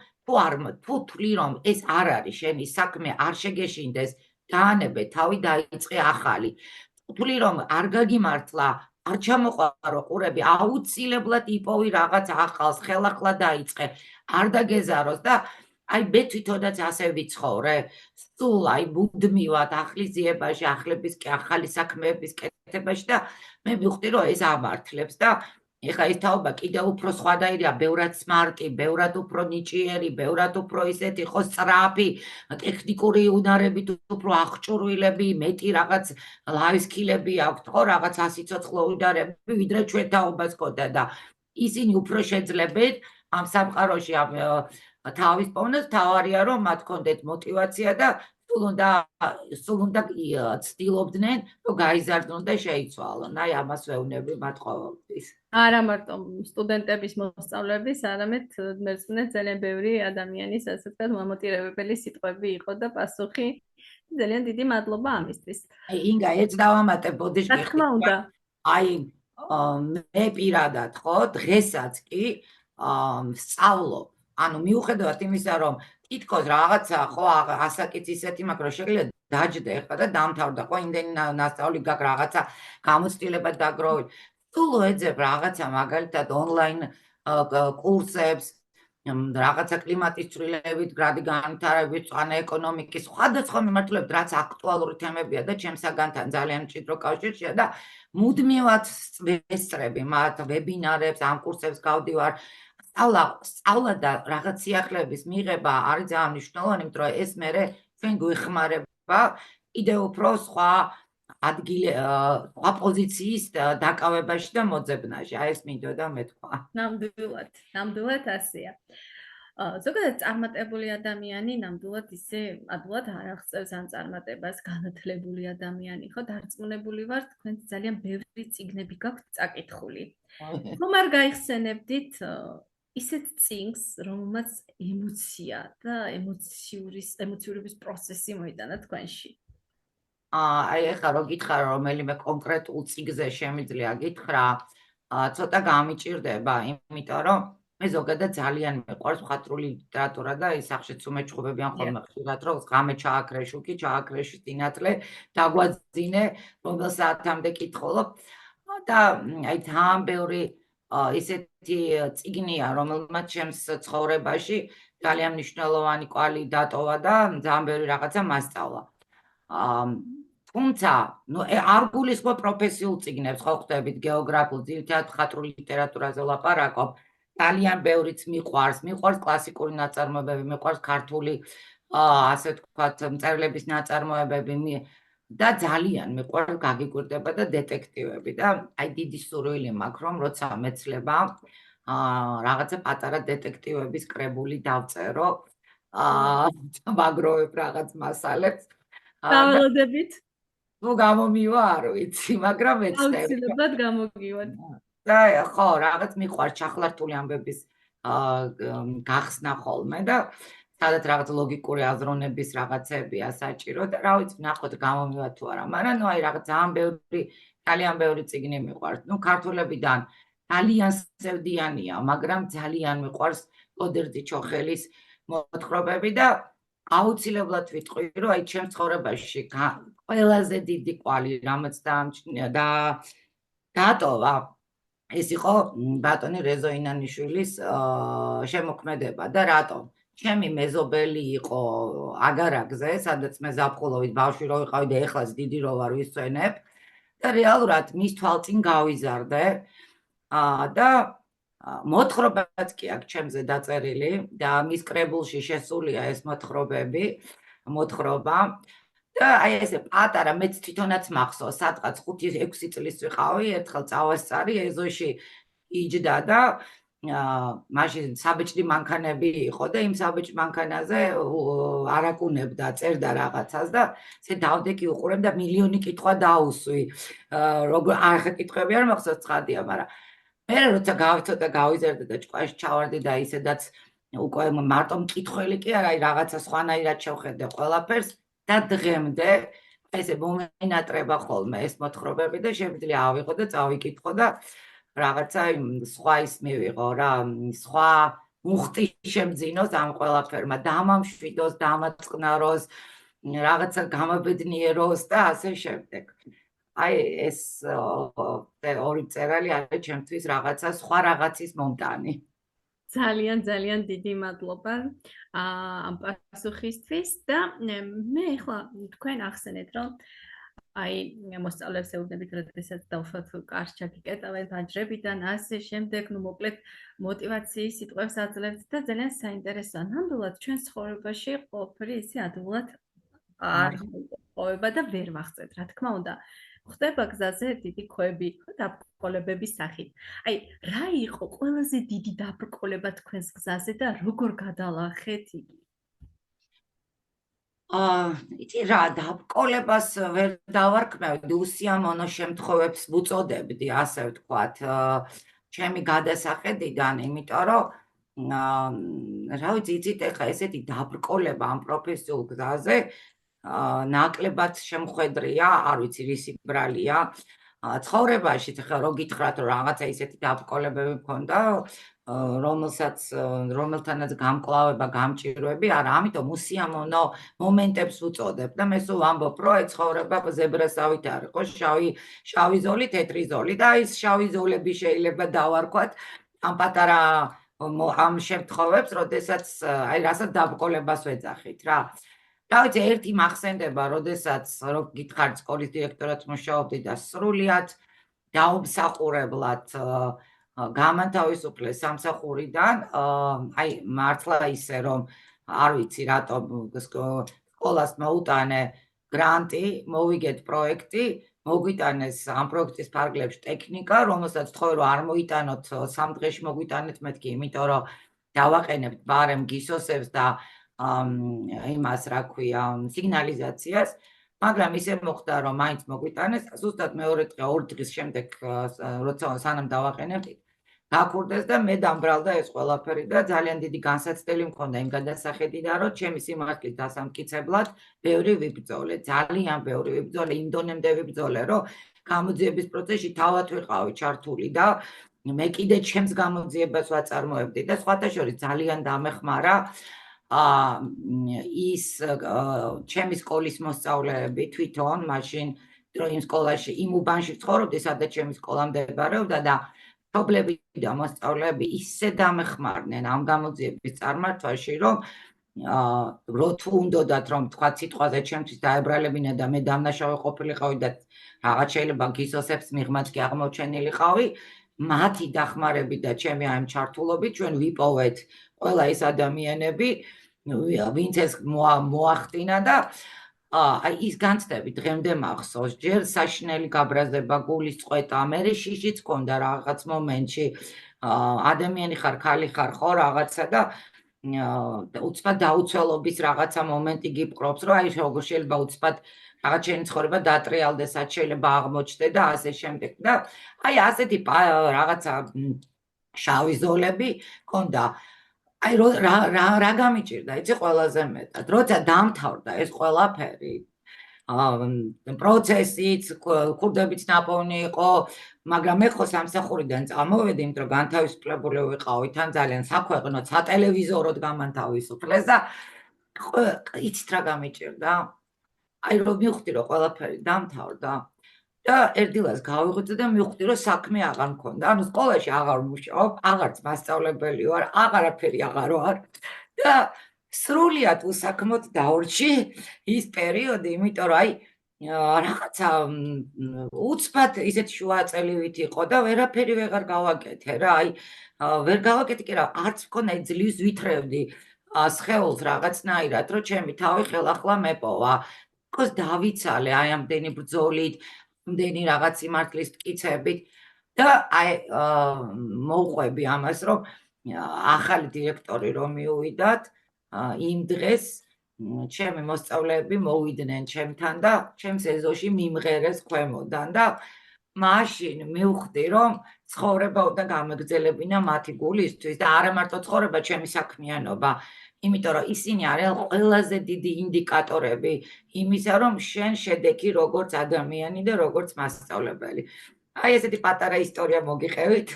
თუ თვლი, რომ ეს არ არის შენი საქმე, არ შეგეშინდეს, დაანებე თავი, დაიწყე ახალი. თვლი, რომ არ გაგიმართლა, არ ჩამოყვარო ყურები, აუცილებლად იპოვი რაღაც ახალს, ხელახლა დაიწყე, არ დაგეზაროს და აი მე თვითონაც ასე ვიცხოვრე, სულ აი მუდმივად ახლიძიებაში, ახალი საქმეების კეთებაში და მე მივხვდი, რომ ეს ამართლებს და ეხლა ეს თაობა კიდევ უფრო სხვადაირია, ბევრად სმარტი, ბევრად უფრო ნიჭიერი, ბევრად უფრო ისეთი ხო სწრაფი, ტექნიკური უნარებით უფრო აღჭურვილები, მეტი რაღაც ლაისქილები აქვთ, ხო, რაღაც ასიცოცხლო უნარები, ვიდრე ჩვენ თაობას ქონდა და ისინი უფრო შეძლებენ ამ სამყაროში თავის პოვნას, თავარია რომ მათ ქონდეთ მოტივაცია და სულ უნდა ცდილობდნენ, რომ გაიზარდონ და შეიცვალონ. აი ამას ვეუბნები მათ ყოველთვის. არა მარტო სტუდენტების მოსწავლეების, არამედ მერწმუნე ძალიან ბევრი ადამიანის, ასე ვთქვათ, მომოტივებელი სიტყვები იყო და პასუხი. ძალიან დიდი მადლობა ამისთვის. აი ინგა, ეც დავამატებ, ბოდიშკი. რა თქმა უნდა. აი მე პირადად, ხო, დღესაც კი სწავლობ. ანუ მიუხედავად იმისა, რომ თითქოს რაღაცა ხო ასაკიც ისეთი მაქვს, რომ შეგიძლია დაჯდე ხა და დამთავრდა, ხო, იმდენი ნასწავლი გაქვს, რაღაცა გამოცდილება დაგროვილი. სულ ეძებ რაღაცა მაგალითად ონლაინ კურსებს, რაღაცა კლიმატის ცვლილებით, გრადი განვითარების, წვანა ეკონომიკის, სხვადასხვა მიმართულებით, რაც აქტუალური თემებია და ჩემ საგანთან ძალიან მჭიდრო კავშირშია და მუდმივად ვესწრები მათ ვებინარებს, ამ კურსებს გავდივარ. სწავლა და რაღაც სიახლეების მიღება არის ძალიან მნიშვნელოვანი, იმიტომ რომ ეს მერე ჩვენ გვეხმარება კიდევ უფრო სხვა ადგილი, სხვა პოზიციის დაკავებაში და მოძებნაში. აი ეს მინდოდა მეთქვა. ნამდვილად ასეა. ზოგადად წარმატებული ადამიანი ნამდვილად ისე ადვილად არ აღწევს ამ წარმატებას, განათლებული ადამიანი, ხო, დარწმუნებული ვარ, თქვენ ძალიან ბევრი წიგნები გაქვთ წაკითხული. ხომ არ გაიხსენებდით ისეთ წიგნს, რომელმაც ემოცია და ემოციურობის პროცესი მოიტანა თქვენში? აი ეხლა რო გითხრა რომელიმე კონკრეტულ წიგნზე შემიძლია გითხრა, ცოტა გამიჭირდება, იმიტომ რომ მე ზოგადად ძალიან მეყვარს მხატვრული ლიტერატურა და ის სახშიც უმეჩხუბებიან ხოლმე ხშირად, რომ ღამე ჩააქრე შუქი, ჩააქრე სინათლე, დაგვაძინე, რომელ საათამდე კითხულობ და აი ძალიან ბევრი ისეთი წიგნია, რომელმაც ჩემს ცხოვრებაში ძალიან მნიშვნელოვანი კვალი დატოვა და ძალიან ბევრი რაღაცა მასწავლა. თუმცა, არ გულისხმობ პროფესიულ წიგნებს, ხო ხვდებით, გეოგრაფიულ, ძირითადად მხატვრული ლიტერატურაზე ვლაპარაკობ. ძალიან ბევრიც მიყვარს კლასიკური ნაწარმოებები, მიყვარს ქართული, ასე ვთქვათ, მწერლების ნაწარმოებები და ძალიან მიყვარს გაგიკვირდება და დეტექტივები და აი დიდი სურვილი მაქვს, რომ როცა მეცლება, რაღაცა პატარა დეტექტივების კრებული დავწერო, ვაგროვებ რაღაც მასალებს. დავალოდებით? ნუ გამომივა, არ ვიცი, მაგრამ ეცდები. აუცილებლად გამოგივათ. და ხო, რაღაც მიყვარს ჩახლართული ამბების გახსნა ხოლმე და სადაც რაღაც ლოგიკური აზროვნების რაღაცებია საჭირო და რა ვიცი, ნახოთ გამომივა თუ არა, მაგრამ ნუ აი რაღაც ძალიან ბევრი წიგნი მიყვარს. ნუ ქართულებიდან ძალიან სევდიანია, მაგრამ ძალიან მიყვარს კოდერძი ჩოხელის მოთხრობები და აუცილებლად ვიტყვი, რომ აი ჩემს ცხოვრებაში ყველაზე დიდი კვალი, რამაც დატოვა, ეს იყო ბატონი რეზო ინანიშვილის შემოქმედება და რატომ? ჩემი მეზობელი იყო აგარაკზე, სადაც მე ზაფხულობით ბავშვი რო ვიყავი და ეხლაც დიდი რო ვარ ვისვენებ და რეალურად მის თვალწინ გავიზარდე და მოთხრობაც კი აქვს ჩემზე დაწერილი და მის კრებულში შესულია ეს მოთხრობა და აი ესე პატარა მეც თვითონაც მახსოვს, სადღაც 5-6 წლის ვიყავი, ერთხელ წავასწარი ეზოში იჯდა და მაშინ საბეჭდი მანქანები იყო და იმ საბეჭდი მანქანაზე არაკუნებდა, წერდა რაღაცას და ესე დავდექი უყურებ და მილიონი კითხვა დაუსვი. როგორ ახლა კითხვები არ მახსოვს ცხადია, მაგრამ მე როცა გავიცოდა გავიზარდა და ჭკვაში ჩავარდი და ისედაც უკვე მარტო მკითხველი კი არა, რაღაცა სხვანაირად შევხედე ყველაფერს და დღემდე ესე მომენატრება ხოლმე ეს მოთხრობები და შემიძლია ავიღო და წავიკითხო და რაღაცა სხვა ის მივიღო რა, სხვა მუხტი შემძინოს ამ ყველაფერმა, დამამშვიდოს, დამაწყნაროს, რაღაცა გამაბედნიეროს და ასე შემდეგ. აი ეს ორი წერალი არის ჩემთვის რაღაცა სხვა რაღაცის მომტანი. ძალიან ძალიან დიდი მადლობა ამ პასუხისთვის და მე ახლა თქვენ ახსენეთ რომ აი მოსწავლეებს ეუბნებით როდესაც დავუშვათ კარს ჩაგიკეტავენ ბაჯრებიდან ასე შემდეგ ნუ მოკლედ მოტივაციის სიტყვებს აძლევთ და ძალიან საინტერესოა ნამდვილად ჩვენ ცხოვრებაში ყველაფერი ისე ადვილად არ ხოვება და ვერ ვახცეთ რა თქმა უნდა ხდება გზაზე დიდი ქვები დაბრკოლებების სახით. აი, რა იყო ყველაზე დიდი დაბრკოლება თქვენს გზაზე და როგორ გადალახეთ იგი? იცი რა, დაბრკოლებას ვერ დავარქმევდი, უსიამოვნო შემთხვევებს ვუწოდებდი, ასე ვთქვათ, ჩემი გადასახედიდან, იმიტომ რომ რა ვიცი, იცით ეხლა ესეთი დაბრკოლება ამ პროფესიულ გზაზე ნაკლებად შემხედრია, არ ვიცი რისი ბრალია. ცხოვრებაში ხა რო გითხრათ რომ რაღაცა ისეთი დაბრკოლებები მქონდა, რომელთანაც გამკლავება, გამჭირვები, არა, ამიტომ უსიამოვნო მომენტებს ვუწოდებ და მე სულ ვამბობ, რომ აი ცხოვრება ზებრასავით არ იყო, შავი ზოლი, თეთრი ზოლი და ის შავი ზოლები შეიძლება დავარქვათ ამ პატარა ამ შემთხვევებს, როდესაც აი რასაც დაბრკოლებას ვეძახით რა. რა ვიცი, ერთი მახსენდება, როდესაც რო გითხარით სკოლის დირექტორად მუშაობდი და სრულიად დაუმსახურებლად გამანთავისუფლეს სამსახურიდან, აი მართლა ისე რომ არ ვიცი რატომ სკოლას მოუტანე გრანტი, მოვიგეთ პროექტი, მოგვიტანეს ამ პროექტის ფარგლებში ტექნიკა, რომელსაც თქვენ რომ არ მოიტანოთ 3 დღეში მოგვიტანეთ მეთქი, იმიტომ რომ დავაყენებთ ბარემ გისოსებს და იმას რა ქვია სიგნალიზაციას, მაგრამ ისე მოხდა რომ მაინც მოგვიტანეს, ზუსტად მეორე დღე 2 დღის შემდეგ როცა სანამ დავაყენებთ, გაქურდეს და მე დამბრალდა ეს ყველაფერი და ძალიან დიდი განსაცდელი მქონდა იმ გადასახედიდან, რომ ჩემი სიმართლის დასამტკიცებლად ბევრი ვიბრძოლე, ძალიან ბევრი ვიბრძოლე, იმ დონემდე ვიბრძოლე, რომ გამოძიების პროცესში თავად ვიყავი ჩართული და მე კიდე ჩემს გამოძიებას ვაწარმოებდი და სხვათა შორის ძალიან დამეხმარა ის ჩემი სკოლის მოსწავლეები თვითონ მაშინ იმ სკოლაში იმ უბანში ცხოვრობდი, სადაც ჩემი სკოლა მდებარეობდა და მშობლები და მოსწავლეები ისე დამეხმარნენ ამ გამოძიების წარმართვაში, რომ თუ უნდათ რომ თქვა სიტყვაზე ჩემთვის დაებრალებინა და მე დამნაშავე ყოფილიყავი და რაღაც შეიძლება გისოსებს მიღმაც კი აღმოჩენილიყავი, მათი დახმარებით და ჩემი ამ ჩართულობით ჩვენ ვიპოვეთ ყველა ის ადამიანები, ვინც ეს მოახდინა და აი ის განცდები დღემდე მახსოვს, ჯერ საშინელი გაბრაზება, გულის წყვეტა, მერე შიშიც ჰქონდა რაღაც მომენტში, ადამიანი ხარ, ქალი ხარ, ხო რაღაცა და უცბად დაუცველობის რაღაცა მომენტი გიპყრობს, რომ აი როგორ შეიძლება უცბად რაღაც შენი ცხოვრება დატრიალდეს, რაც შეიძლება აღმოჩნდე და ასე შემდეგ და აი ასეთი რაღაცა შავი ზოლები ჰქონდა. აი რა გამიჭირდა, იცი ყველაზე მეტად, როცა დამთავრდა ეს ყველაფერი, პროცესიც, ქურდებიც ნაპოვნი იყო, მაგრამ მე ხო სამსახურიდან წამოვედი, იმიტომ რომ განთავისუფლებული ვიყავი თან ძალიან საქვეყნოდ, სატელევიზოროდ გამანთავისუფლეს და იცით რა გამიჭირდა? აი რომ მივხვდი რომ ყველაფერი დამთავრდა და ერთდილას გავიღვიძე და მივხვდი რომ საქმე აღარ მქონდა, ანუ სკოლაში აღარ ვმუშაობ, აღარც მასწავლებელი ვარ, აღარაფერი აღარ ვარ და სრულიად უსაქმოდ დავრჩი ის პერიოდი, იმიტომ რომ აი რაღაცა უცბად ისეთ შუაწელივით იყო და ვერაფერი ვეღარ გავაკეთე რა, აი ვერ გავაკეთე კი რა, არც მქონდა ძლივს ვითრევდი სხეულს რაღაცნაირად, რომ ჩემი თავი ხელახლა მეპოვა. კოს დავიცალე აი ამდენი ბრძოლით, ამდენი რაღაც სიმართლის მტკიცებით და აი მოვყვები ამას, რომ ახალი დირექტორი რომ მივიდათ, იმ დღეს ჩემი მოსწავლეები მოვიდნენ ჩემთან და ჩემს ეზოში მიმღერეს ქვემოდან და მაშინ მივხვდი რომ ცხოვრება უნდა გამეგრძელებინა მათი გულისთვის და არა მარტო ცხოვრება, ჩემი საქმიანობა, იმიტომ რომ ისინი არიან ყველაზე დიდი ინდიკატორები იმისა, რომ შენ შედეგი როგორც ადამიანი და როგორც მასწავლებელი. აი ესეთი პატარა ისტორია მოგიყევით.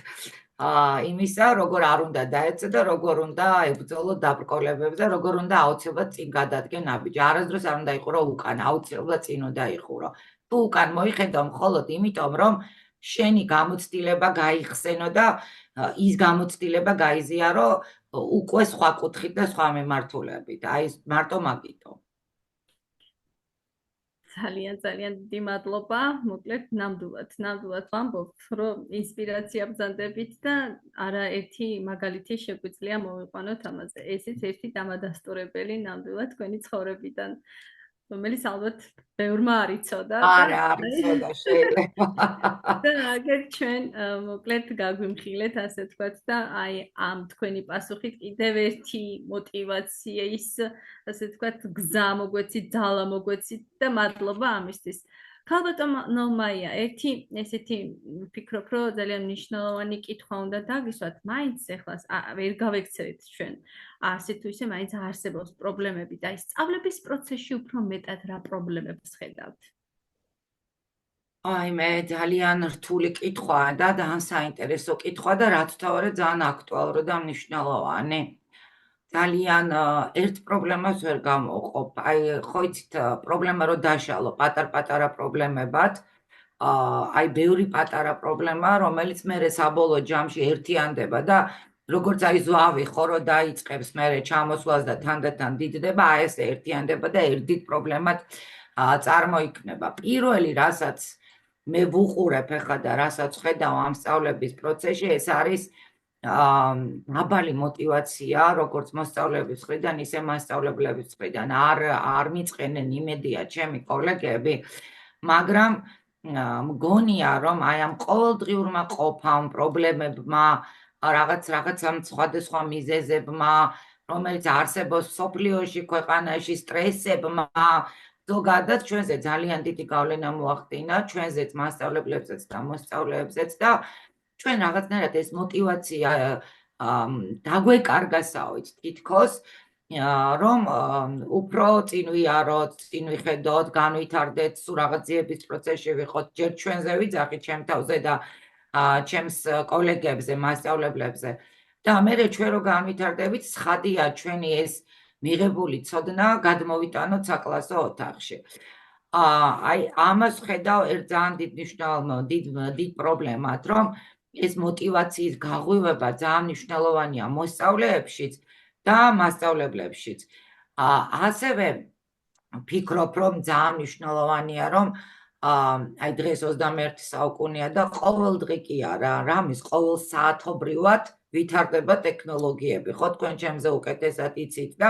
იმისა, როგორ არ უნდა დაეცე და როგორ უნდა ებრძოლო დაბრკოლებებს და როგორ უნდა აუცილებლად წინ გადადგენ ნაბიჯი. არასდროს არ უნდა იყურო უკან, აუცილებლად წინ უნდა იყურო. თუ უკან მოიხედავ მხოლოდ იმიტომ, რომ შენი გამოცდილება გაიხსენო და ის გამოცდილება გაიზიარო უკვე სხვა კუთხით და სხვა მიმართულებით. აი მარტო მაგითო. ძალიან დიდი მადლობა. მოკლედ ნამდვილად ვამბობ, რომ ინსპირაცია ბრძანდებით და არაერთი მაგალითი შეგვიძლია მოვიყვანოთ ამაზე. ესეც ერთი დამადასტურებელი ნამდვილად თქვენი ცხოვრებიდან, რომელიც ალბათ ბევრმა არ იცოდა. არა, არ იცოდა შეიძლება. და აგერ ჩვენ მოკლედ გაგვიმხილეთ, ასე თქვათ და აი ამ თქვენი პასუხით კიდევ ერთი მოტივაციის, ასე თქვათ, გზა მოგვეცით, ძალა მოგვეცით და მადლობა ამისთვის. ქალბატონო მაია, ერთი ესეთი ვფიქრობ, რომ ძალიან მნიშვნელოვანი კითხვა უნდა დაგისვათ, მაინც ეხლა ვერ გავექცევით ჩვენ. ასე თუ ისე მაინც არსებობს პრობლემები და ის სწავლების პროცესში უფრო მეტად რა პრობლემებს ხედავთ? აი მე ძალიან რთული კითხვაა და ძალიან საინტერესო კითხვა და რაც თავად ძალიან აქტუალური და მნიშვნელოვანი. ძალიან ერთ პრობლემას ვერ გამოვყოფ. აი ხო იცით, პრობლემა რო დაშალო პატარ-პატარა პრობლემებად, აი ბევრი პატარა პრობლემა, რომელიც მერე საბოლოო ჯამში ერთიანდება და როგორც აი ზვავი ხო რო დაიწყებს მერე ჩამოსვლას და თანდათან დიდდება, აი ეს ერთიანდება და ერთ დიდ პრობლემად წარმოიქმნება. პირველი რასაც მე ვუყურებ ახლა და რასაც ხედავ ამ სწავლების პროცესში, ეს არის დაბალი мотиваცია, როგორც მოსწავლეების მხრიდან, ისე მასწავლებლების მხრიდან. არ მიწყენენ იმედია ჩემი კოლეგები, მაგრამ მგონია, რომ აი ამ ყოველდღიურმა ყოფამ, პრობლემებმა, რაღაცამ სხვადასხვა მიზეზებმა, რომელიც არსებობს სოფლიოში, ქვეყანაში, სტრესებმა, ზოგადად ჩვენზე ძალიან დიდი გავლენა მოახდინა, ჩვენზეც მასწავლებლებზეც და მოსწავლეებზეც და ჩვენ რაღაცნაირად ეს мотиваცია დაგვეკარგასაოით თითქოს, რომ უფრო წინ ვიაროთ, წინ ვიხედოთ, განვითარდეთ, სულ რაღაცების პროცესში ვიყოთ, ჯერ ჩვენზე ვიძახით ჩემ თავზე და ჩემს კოლეგებზე, მასწავლებლებზე და მერე ჩვენ რო განვითარდებით, ცხადია ჩვენი ეს მიღებული ცოდნა გადმოვიტანოთ საკლასო ოთახში. აი ამას ხედავ ერთ ძალიან დიდ პრობლემად, რომ ეს мотиваციის გაღვივება ძალიან მნიშვნელოვანია მოსწავლეებშიც და მასწავლებლებშიც. ასევე ვფიქრობ, რომ ძალიან მნიშვნელოვანია, რომ აი დღეს 21 საუკუნეა და ყოველდღე კი არა, რამის ყოველ საათობრივად ვითარდება ტექნოლოგიები. ხო თქვენ ჩემზე უკეთესად იცით და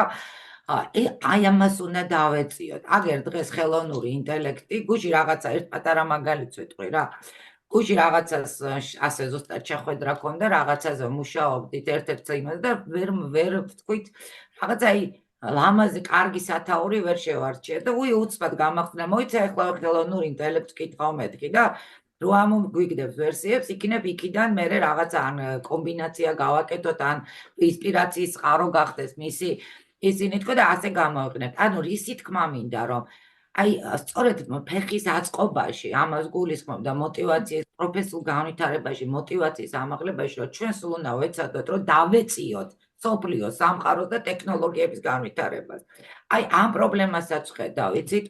აი ამას უნდა დავეციოთ. აგერ დღეს ხელოვნური ინტელექტი, გუშინ რაღაცა ერთ პატარა მაგალითს ვიტყვი რა. გუში რაღაცას ასე ზუსტად შეხვედრა ქონდა, რაღაცაზე მუშაობდით ერთ-ერთ იმას და ვერ ვთქვით, რაღაც აი ლამაზი კარგი სათაური ვერ შევარჩიეთ და უცბად გამახსნა, მოიცა ახლა ხელოვნურ ინტელექტს კითხავ მეთქი და რო ამგვიგდებს ვერსიებს, იქნებ იქიდან მერე რაღაცა ან კომბინაცია გავაკეთოთ, ან ინსპირაციის წყარო გახდეს მისი ისინი თქო და ასე გამოვიყენებთ. ანუ რისი თქმა მინდა, რომ აი სწორედ ფეხის აწყობაში, ამას გულისხმობ და мотиваციის პროფესიულ განვითარებაში, мотиваციის ამაღლებაში, რომ ჩვენ სულ უნდა ვეცადოთ, რომ დავეციოთ სოფლიო სამყაროს და ტექნოლოგიების განვითარებას. აი ამ პრობლემასაც ხედავ, იცით,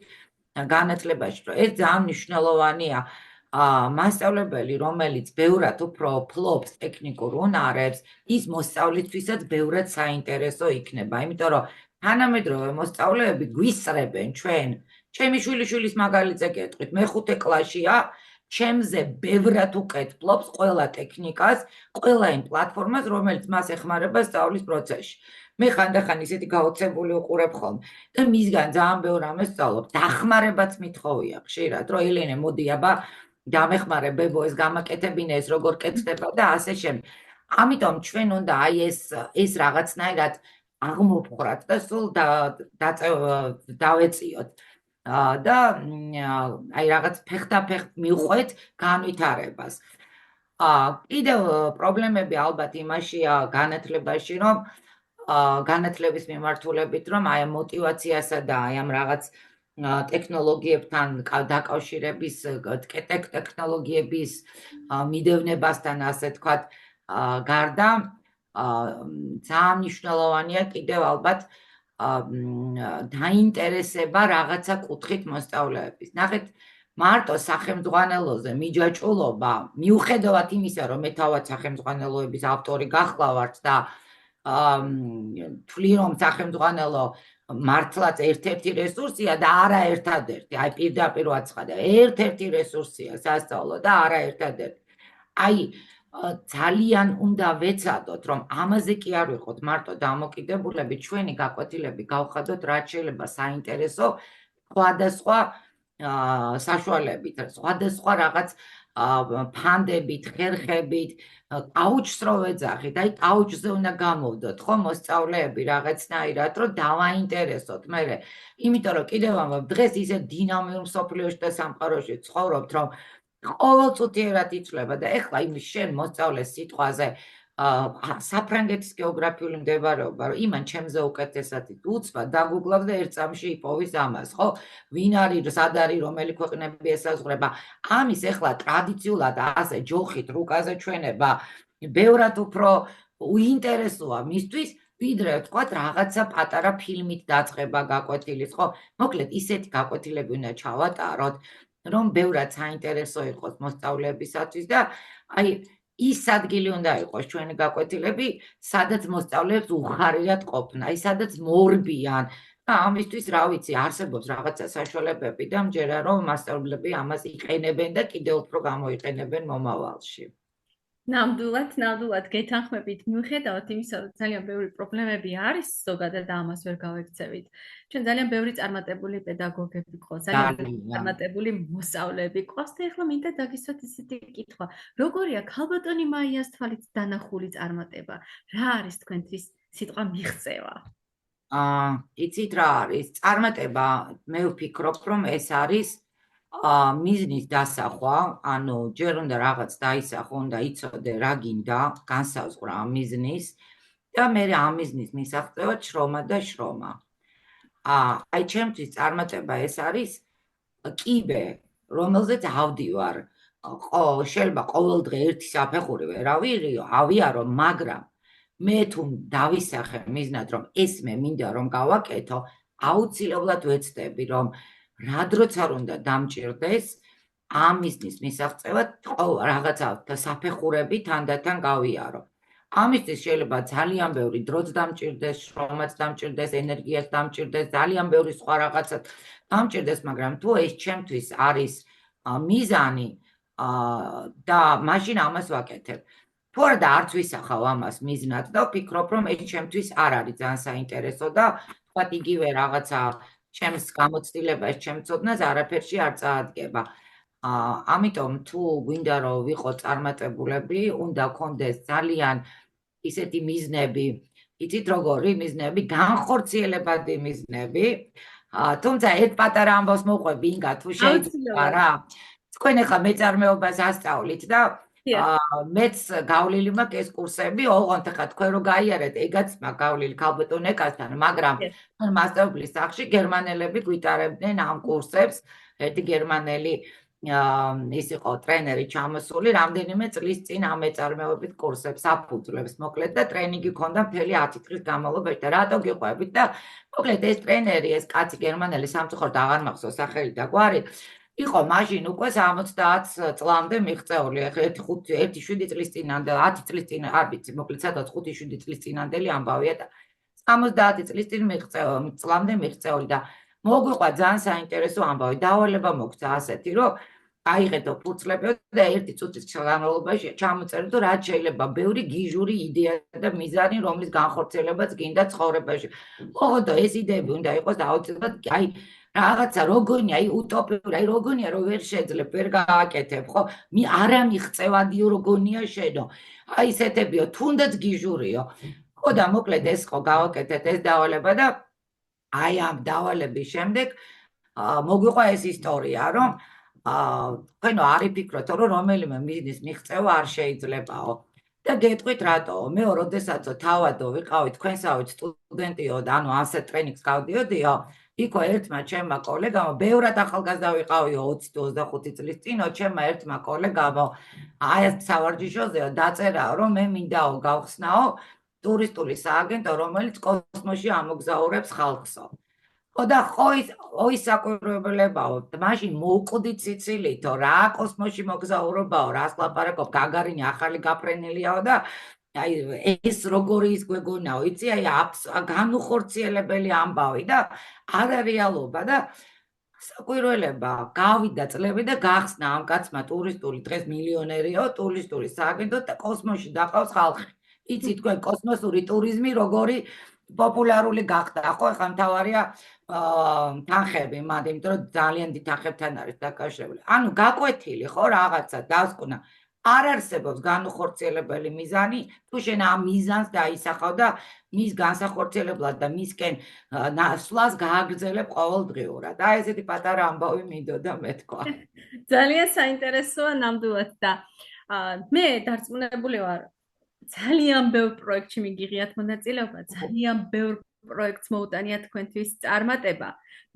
განათლებაში, რომ ეს ძალიან მნიშვნელოვანია. მასწავლებელი, რომელიც ბევრად უფრო ფლობს ტექნიკურ უნარებს, ის მოსწავლისთვისაც ბევრად საინტერესო იქნება, იმიტომ რომ თანამედროვე მოსწავლეები გვისწრებენ ჩვენ. ჩემი შვილიშვილის მაგალითზე გეტყვით, მე 5 კლასშია, ჩემზე ბევრად უკეთფლობს ყველა ტექნიკას, ყველა იმ პლატფორმას, რომელიც მას ეხმარება სწავლის პროცესში. მე ხანდახან ისეთი გაოცებული უყურებ ხოლმე და მისგან ძალიან ბევრ რამეს ვსწავლობ. დახმარებაც მithოვია ხშირად, რომ ელენე მოდი აბა დამეხმარე ბებო ეს გამაკეთებინე ეს როგორ კეთდება და ასე შემდეგ. ამიტომ ჩვენ უნდა აი ეს რაღაცნაირად აღმოვხვრათ და სულ დავეწიოთ და აი რაღაც ფეხდაფეხ მივყვეთ განვითარებას. კიდევ პრობლემები ალბათ იმაშია განათლებაში, რომ განათლების მიმართულებით, რომ აი ამ мотиваციასა და აი ამ რაღაც ტექნოლოგიებთან დაკავშირების, ტექნოლოგიების მიდევნებასთან, ასე თქვათ, გარდა ძალიან მნიშვნელოვანია კიდევ ალბათ დაინტერესება რაღაცა კუთხით მოსწავლეების. ნახეთ, მარტო სახელმძღვანელოზე მიჯაჭვულობა, მიუხედავად იმისა, რომ მე თავად სახელმძღვანელოების ავტორი გახლავართ და თვლი რომ სახელმძღვანელო მართლაც ერთ-ერთი რესურსია და არა ერთადერთი, აი პირდაპირ ვაცხადე, ერთ-ერთი რესურსია სასწავლო და არა ერთადერთი. აი ძალიან უნდა ვეცადოთ, რომ ამაზე კი არ ვიყოთ მარტო დამოკიდებულები, ჩვენი გაკვეთილები გავხადოთ რაც შეიძლება საინტერესო სხვადასხვა საშუალებით, სხვადასხვა რაღაც ფანდებით, ხერხებით, კაუჩს რო ვეძახით, აი კაუჩზე უნდა გამოვდოთ, ხო, მოსწავლეები რაღაცნაირად, რომ დავაინტერესოთ მერე. იმიტომ რომ კიდევ ამბობ, დღეს ისე დინამიურ მსოფლიოში და სამყაროში ცხოვრობთ, რომ ყოველწუთიერად იცვლება და ეხლა იმის შენ მოსწავლეს სიტყვაზე საფრანგეთის გეოგრაფიული მდებარეობა, რომ იმან ჩემზე უკეთესად უცბა, დაგუგლავს და ერთ წამში იპოვის ამას, ხო? ვინ არის, სად არის, რომელი ქვეყნები ესაზღვრება. ამის ეხლა ტრადიციულად ასე ჯოხით რუკაზე ჩვენება ბევრად უფრო უინტერესოა მისთვის, ვიდრე ვთქვათ რაღაცა პატარა ფილმით დაწყება გაკვეთილის, ხო? მოკლედ ისეთი გაკვეთილები უნდა ჩავატაროთ, რომ ბევრად საინტერესო იყოს მოსწავლეებისათვის და აი ის ადგილი უნდა იყოს ჩვენი გაკვეთილები, სადაც მოსწავლეებს უხარიათ ყოფნა, აი სადაც მორბიან. და ამისთვის რა ვიცი, არსებობს რაღაცა საშუალებები და მჯერა რომ მასწავლებლები ამას იყენებენ და კიდევ უფრო გამოიყენებენ მომავალში. ნამდვილად გეთანხმებით, მიუხედავად იმისა, რომ ძალიან ბევრი პრობლემები არის ზოგადად და ამას ვერ გავექცევით. ჩვენ ძალიან ბევრი წარმატებული პედაგოგები ყავს, ძალიან წარმატებული მოსწავლეები ყავს და ეხლა მინდა დაგისვათ ისეთი კითხვა. როგორია ქალბატონი მაიას თვალით დანახული წარმატება? რა არის თქვენთვის სიტყვა მიღწევა? იცით რა არის? წარმატება, მე ვფიქრობ, რომ ეს არის მიზნის დასახვა, ანუ ჯერ უნდა რაღაც დაისახო, უნდა იცოდე რა გინდა, განსაზღვრა ამ მიზნის და მე ამ მიზნის მისაღწევად შრომა და შრომა. აი ჩემთვის წარმატება ეს არის კიბე, რომელზეც ავდივარ. შეიძლება ყოველ დღე ერთი საფეხური ვერავიო, ავიარო, მაგრამ მე თუ დავისახე მიზნად, რომ ეს მე მინდა რომ გავაკეთო, აუცილებლად ვეცდები, რომ რა დროც არ უნდა დამჭირდეს ამ მიზნის მისაღწევად რაღაცა საფეხურები თანდათან გავიარო. ამისთვის შეიძლება ძალიან ბევრი დროც დამჭირდეს, შრომაც დამჭირდეს, ენერგიაც დამჭირდეს, ძალიან ბევრი სხვა რაღაცა დამჭირდეს, მაგრამ თუ ეს ჩემთვის არის მიზანი და მაშინ ამას ვაკეთებ. თუ არა და არც ვისახავ ამას მიზნად და ვფიქრობ, რომ ეს ჩემთვის არ არის ძალიან საინტერესო და თქვათ იგივე რაღაცა ჩემს გამოცდილებას, ჩემს ცოდნას არაფერში არ წაადგება. ამიტომ თუ გვინდა რომ ვიყო წარმატებულები, უნდა გქონდეს ძალიან ისეთი მიზნები, იცით როგორი მიზნები, განხორციელებადი მიზნები. თუმცა ერთ პატარა ამბავს მოყვები, ინგა, თუ შეიძლება რა. თქვენ ახლა მეწარმეობას ასწავლით და მეც გავლილი მაქვს ეს კურსები, ოღონდ ახლა თქვენ რო გაიარეთ, ეგაც მაქვს გავლილი ქალბატონ ეკასთან, მაგრამ თქვენ მასწავლებლის სახლში გერმანელები გვიტარებდნენ ამ კურსებს, ერთი გერმანელი ის იყო ტრენერი ჩამოსული, რამდენიმე წლის წინ ამ მეწარმეობით კურსებს აფუძვლებს, მოკლედ და ტრენინგი ქონდა მთელი 10 წლის განმავლობაში და რატო გიყვებით და მოკლედ ეს ტრენერი, ეს კაცი გერმანელი სამწუხაროდ აღარ მახსოვს სახელი და გვარი, იყო მაშინ უკვე 70 წლამდე მიღწეული, ახლა 1-7 წლის წინანდელი, 10 წლის წინ, არ ვიცი, მოკლედ სადღაც 5-7 წლის წინანდელი ამბავია და 70 წლის წინ წლამდე მიღწეული და მოგვიყვა ძალიან საინტერესო ამბავი. დავალება მოგცა ასეთი, რომ აიღეთო ფურცლები და ერთი წუთის განმავლობაში ჩამოწერეთ, რომ რაც შეიძლება ბევრი გიჟური იდეა და მიზანი, რომლის განხორციელებაც გინდა ცხოვრებაში. ოღონდ ეს იდეები უნდა იყოს აუცილებლად, აი რაღაცა როგორია, აი უტოპიური, აი როგორია, რომ ვერ შეძლებ, ვერ გააკეთებ, ხო? არა მიღწევადიო როგორია შენო. აი ესეთებიო, თუნდაც გიჟურიო. ხო და მოკლედ ეს ხო გავაკეთეთ ეს დავალება და აი ამ დავალების შემდეგ მოგვიყვა ეს ისტორია, რომ თქვენო არ იფიქროთ, რომ რომელიმე მიზნის მიღწევა არ შეიძლებაო. და გეტყვით რატო? მეო, როდესაც თავადო ვიყავი თქვენსავით სტუდენტიო და ანუ ასეთ ტრენინგს გავდიოდიო, იქო ერთმა ჩემმა კოლეგამ, ბევრად ახალგაზრდა ვიყავიო 20-25 წლის წინო, ჩემმა ერთმა კოლეგამ აი ეს სავარჯიშოზეო დაწერა, რომ მე მინდაო გავხსნაო ტურისტული სააგენტო, რომელიც კოსმოსში ამოგზაურებს ხალხსო. ხო და ხო ის საკვირველებაო, მაშინ მოვკვდი ციცილითო, რა კოსმოსში მოგზაურობაო, რას ლაპარაკობ, გაგარინი ახალი გაფრენილიაო და აი ეს როგორი ის გვეგონაო, იცი, აი განუხორციელებელი ამბავი და არარეალობა და საკვირველება, გავიდა წლები და გახსნა ამ კაცმა ტურისტული დღეს მილიონერიო, ტურისტული სააგენტო და კოსმოსში დაყავს ხალხი. იცი თქვენ კოსმოსური ტურიზმი როგორი პოპულარული გახდა, ხო, ახლა მთავარია თანხები, იმიტომ რომ ძალიან დიდ თანხებთან არის დაკავშირებული. ანუ გაკვეთილი, ხო, რაღაცა დასკვნა. არ არსებობს განუხორციელებელი მიზანი, თუ შენ ამ მიზანს დაისახავ და მის განსახორციელებლად და მისკენ სვლას გააგრძელებ ყოველდღიურად. და ესეთი პატარა ამბავი მინდოდა მეთქვა. ძალიან საინტერესოა ნამდვილად და მე დარწმუნებული ვარ, ძალიან ბევრ პროექტში მიგიღიათ მონაწილეობა, ძალიან ბევრ პროექტს მოუტანიათ თქვენთვის წარმატება,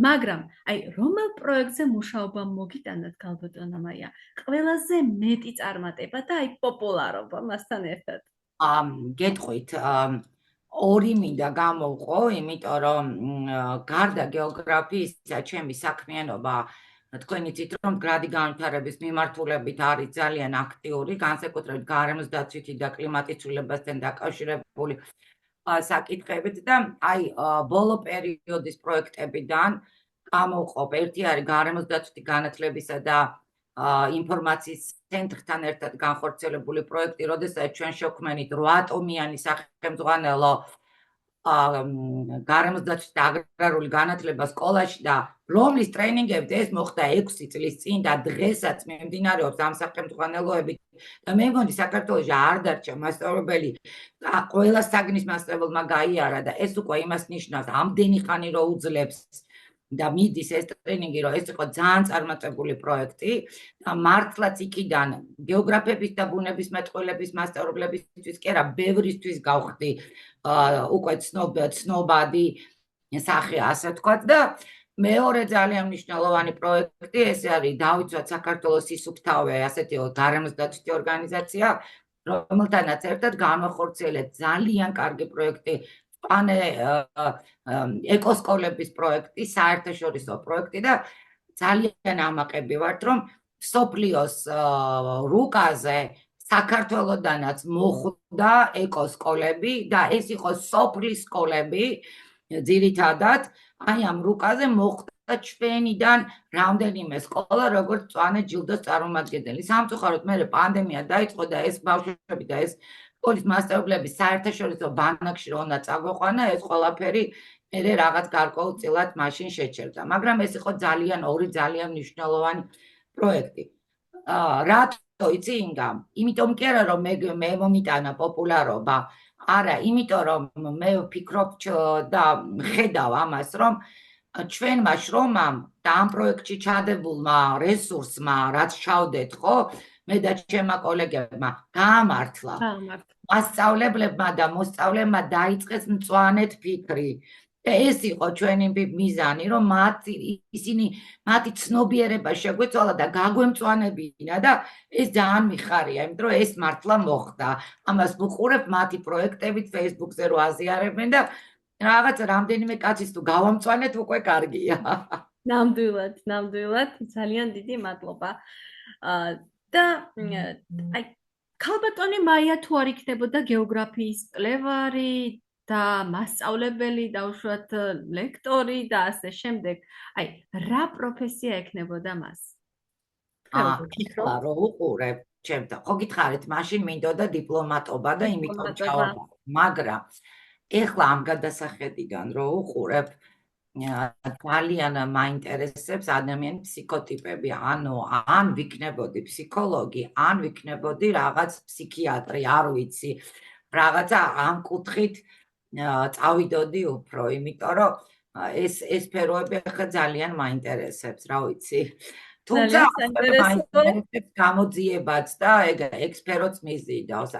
მაგრამ აი რომელ პროექტზე მუშაობა მოგიტანათ ქალბატონო მაია? ყველაზე მეტი წარმატება და აი პოპულარობა მასთან ერთად. გეტყვით, ორი მინდა გამოვყო, იმიტომ რომ გარდა გეოგრაფიისა, ჩემი საქმიანობა თქვენ იცით, რომ გრადი განვითარების მიმართულებით არის ძალიან აქტიური, განსაკუთრებით გარემოს დაცვითი და კლიმატის ცვლილებასთან დაკავშირებული საკითხებით და აი ბოლო პერიოდის პროექტებიდან გამოვყობ. ერთი არის გარემოს დაცვითი განათლებისა და ინფორმაციის ცენტრთან ერთად განხორციელებული პროექტი, როდესაც ჩვენ შევქმნით 8 ატომიანი სახელმძღვანელო გარემოს დაცვითი და აგრარული განათლება სკოლაში და რომლის ტრენინგები ეს მოხდა 6 წლის წინ და დღესაც მიმდინარეობს ამ სახელმძღვანელოებით და მე მგონი საქართველოში არ დარჩა მასწავლებელი და ყველა საგნის მასწავლებელმა გაიარა და ეს უკვე იმას ნიშნავს, ამდენი ხანი რო უძლებს და მიდის ეს ტრენინგი, რომ ეს იყო ძალიან წარმატებული პროექტი და მართლაც იქიდან გეოგრაფების და ბუნებისმეტყველების მასწავლებლებისთვის კი არა, ბევრისთვის გავხდი უკვე ცნობადი სახე, ასე ვთქვათ და მეორე ძალიან მნიშვნელოვანი პროექტი ეს არის დავიცვათ საქართველოს სისუფთავე, ასეთი გარემოს დაცვითი ორგანიზაცია, რომელთანაც ერთად განვახორციელეთ ძალიან კარგი პროექტი ეკოსკოლების პროექტი, საერთაშორისო პროექტი და ძალიან ამაყები ვართ, რომ სოფლიოს რუკაზე საქართველოდანაც მოხვდა ეკოსკოლები და ეს იყო სოფლის სკოლები ძირითადად, აი ამ რუკაზე მოხვდა ჩვენიდან რამდენიმე სკოლა, როგორც მწვანე ჯილდოს წარმომადგენელი. სამწუხაროდ მე პანდემია დაიწყო და ეს ბავშვები და ეს სკოლის მასწავლებლები საერთაშორისო ბანაკში რომ უნდა წაგვეყვანა, ეს ყველაფერი მე რაღაც გარკვეულწილად მაშინ შეჩერდა. მაგრამ ეს იყო ორი ძალიან მნიშვნელოვანი პროექტი. რატო იცი ინგა? იმიტომ კი არა რომ მე მომიტანა პოპულარობა, არა, იმიტომ რომ მე ვფიქრობ და ხედავ ამას, რომ ჩვენმა შრომამ და ამ პროექტში ჩადებულმა რესურსმა, რაც ჩავდეთ, ხო? მე და ჩემმა კოლეგებმა გაამართლა. მასწავლებლებმა და მოსწავლეებმა დაიწყეს მწვანედ ფიქრი. და ეს იყო ჩვენი მიზანი, რომ მათი ცნობიერება შეგვეცვალა და გაგვემწვანებინა და ეს ძალიან მიხარია, იმიტომ რომ ეს მართლა მოხდა. ამას ვუყურებ მათი პროექტებით Facebook-ზე რო აზიარებენ და რაღაც რამდენიმე კაცის თუ გავამწვანეთ უკვე კარგია. ნამდვილად, ძალიან დიდი მადლობა. და აი ქალბატონი მაია თუ არ იქნებოდა გეოგრაფიის კვლევარი და მასწავლებელი და უშუალოდ ლექტორი და ასე შემდეგ, აი რა პროფესია ექნებოდა მას? რო უყურებ ჩემთან, ხო გითხარით, მაშინ მინდოდა დიპლომატობა და იმიტომ ჩავაბარე, მაგრამ ეხლა ამ გადასახედიდან რო უყურებ, ძალიან მაინტერესებს ადამიანის ფსიქოტიპები, ანუ ან ვიქნებოდი ფსიქოლოგი, ან ვიქნებოდი რაღაც ფსიქიატრი, არ ვიცი, რაღაცა ამ კუთხით წავიდოდი უფრო, იმიტომ რომ ეს სფეროები ახლა ძალიან მაინტერესებს, რა ვიცი. თუმცა ძალიან ასევე საინტერესოა. მაინტერესებს გამოძიებაც და ეგ სფეროც მიზიდავს.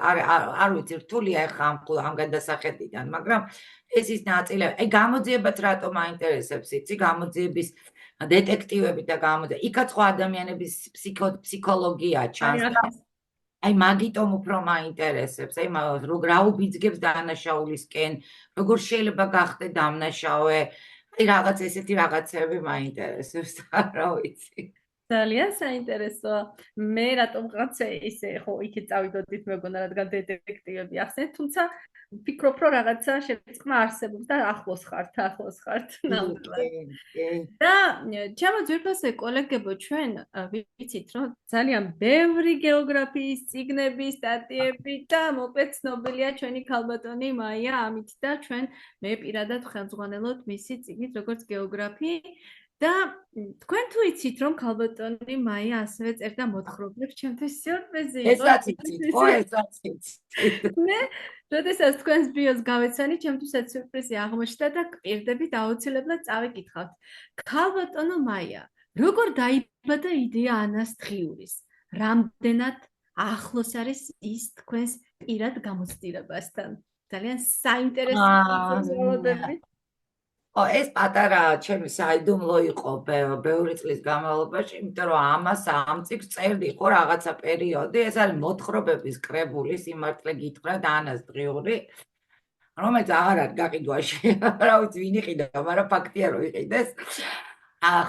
არ ვიცი, რთულია ახლა ამ გადასახედიდან, მაგრამ ეს ის ნაწილები, აი გამოძიებაც რატომ მაინტერესებს, იცი, გამოძიების დეტექტივები და გამოძიება. იქაც ხო ადამიანების ფსიქოლოგია ჩანს და აი მაგიტომ უფრო მაინტერესებს. აი რა უბიძგებს დანაშაულისკენ, როგორ შეიძლება გახდე დამნაშავე. აი რაღაც ესეთი რაღაცები მაინტერესებს, რა ვიცი. ძალიან საინტერესოა. მე რატომ რაღაცა ისე ხო იქით წავიდოდით მეგონა რადგან დეტექტივები ახსენეთ, თუმცა ვფიქრობ რომ რაღაცა შეწყმა არსებობს და ახლოს ხართ ნამდვილად. და ჩემო ძვირფასე კოლეგებო, ჩვენ ვიცით რომ ძალიან ბევრი გეოგრაფიის წიგნები, სტატიები და მოკლედ ცნობილია ჩვენი ქალბატონი მაია ამით და ჩვენ მე პირადად ხელმძღვანელობთ მისი წიგნით როგორც გეოგრაფი. და თქვენ თუ იცით რომ ქალბატონი მაია ასევე წერდა მოთხრობებს, ჩემთვის სიურპრიზი იყო. ესაც იცით, ხო, ესაც იცით. მე როდესაც თქვენს ბიოს გავეცანი, ჩემთვისაც სიურპრიზი აღმოჩნდა და გპირდებით აუცილებლად წავიკითხავთ. ქალბატონო მაია, როგორ დაიბადა იდეა ანას დღიურის? რამდენად ახლოს არის ის თქვენს პირად გამოცდილებასთან? ძალიან საინტერესო ველოდები. ეს პატარა ჩემი საიდუმლო იყო ბევრი წლის განმავლობაში, იმიტომ რომ ამას ამ წიგნს წერდი ხო რაღაცა პერიოდი, ეს არის მოთხრობების კრებული, სიმართლე გითხრათ, ანას დღიური, რომელიც აღარ არის გაყიდვაში, რა ვიცი, ვინ იყიდა, მაგრამ ფაქტია რომ იყიდეს.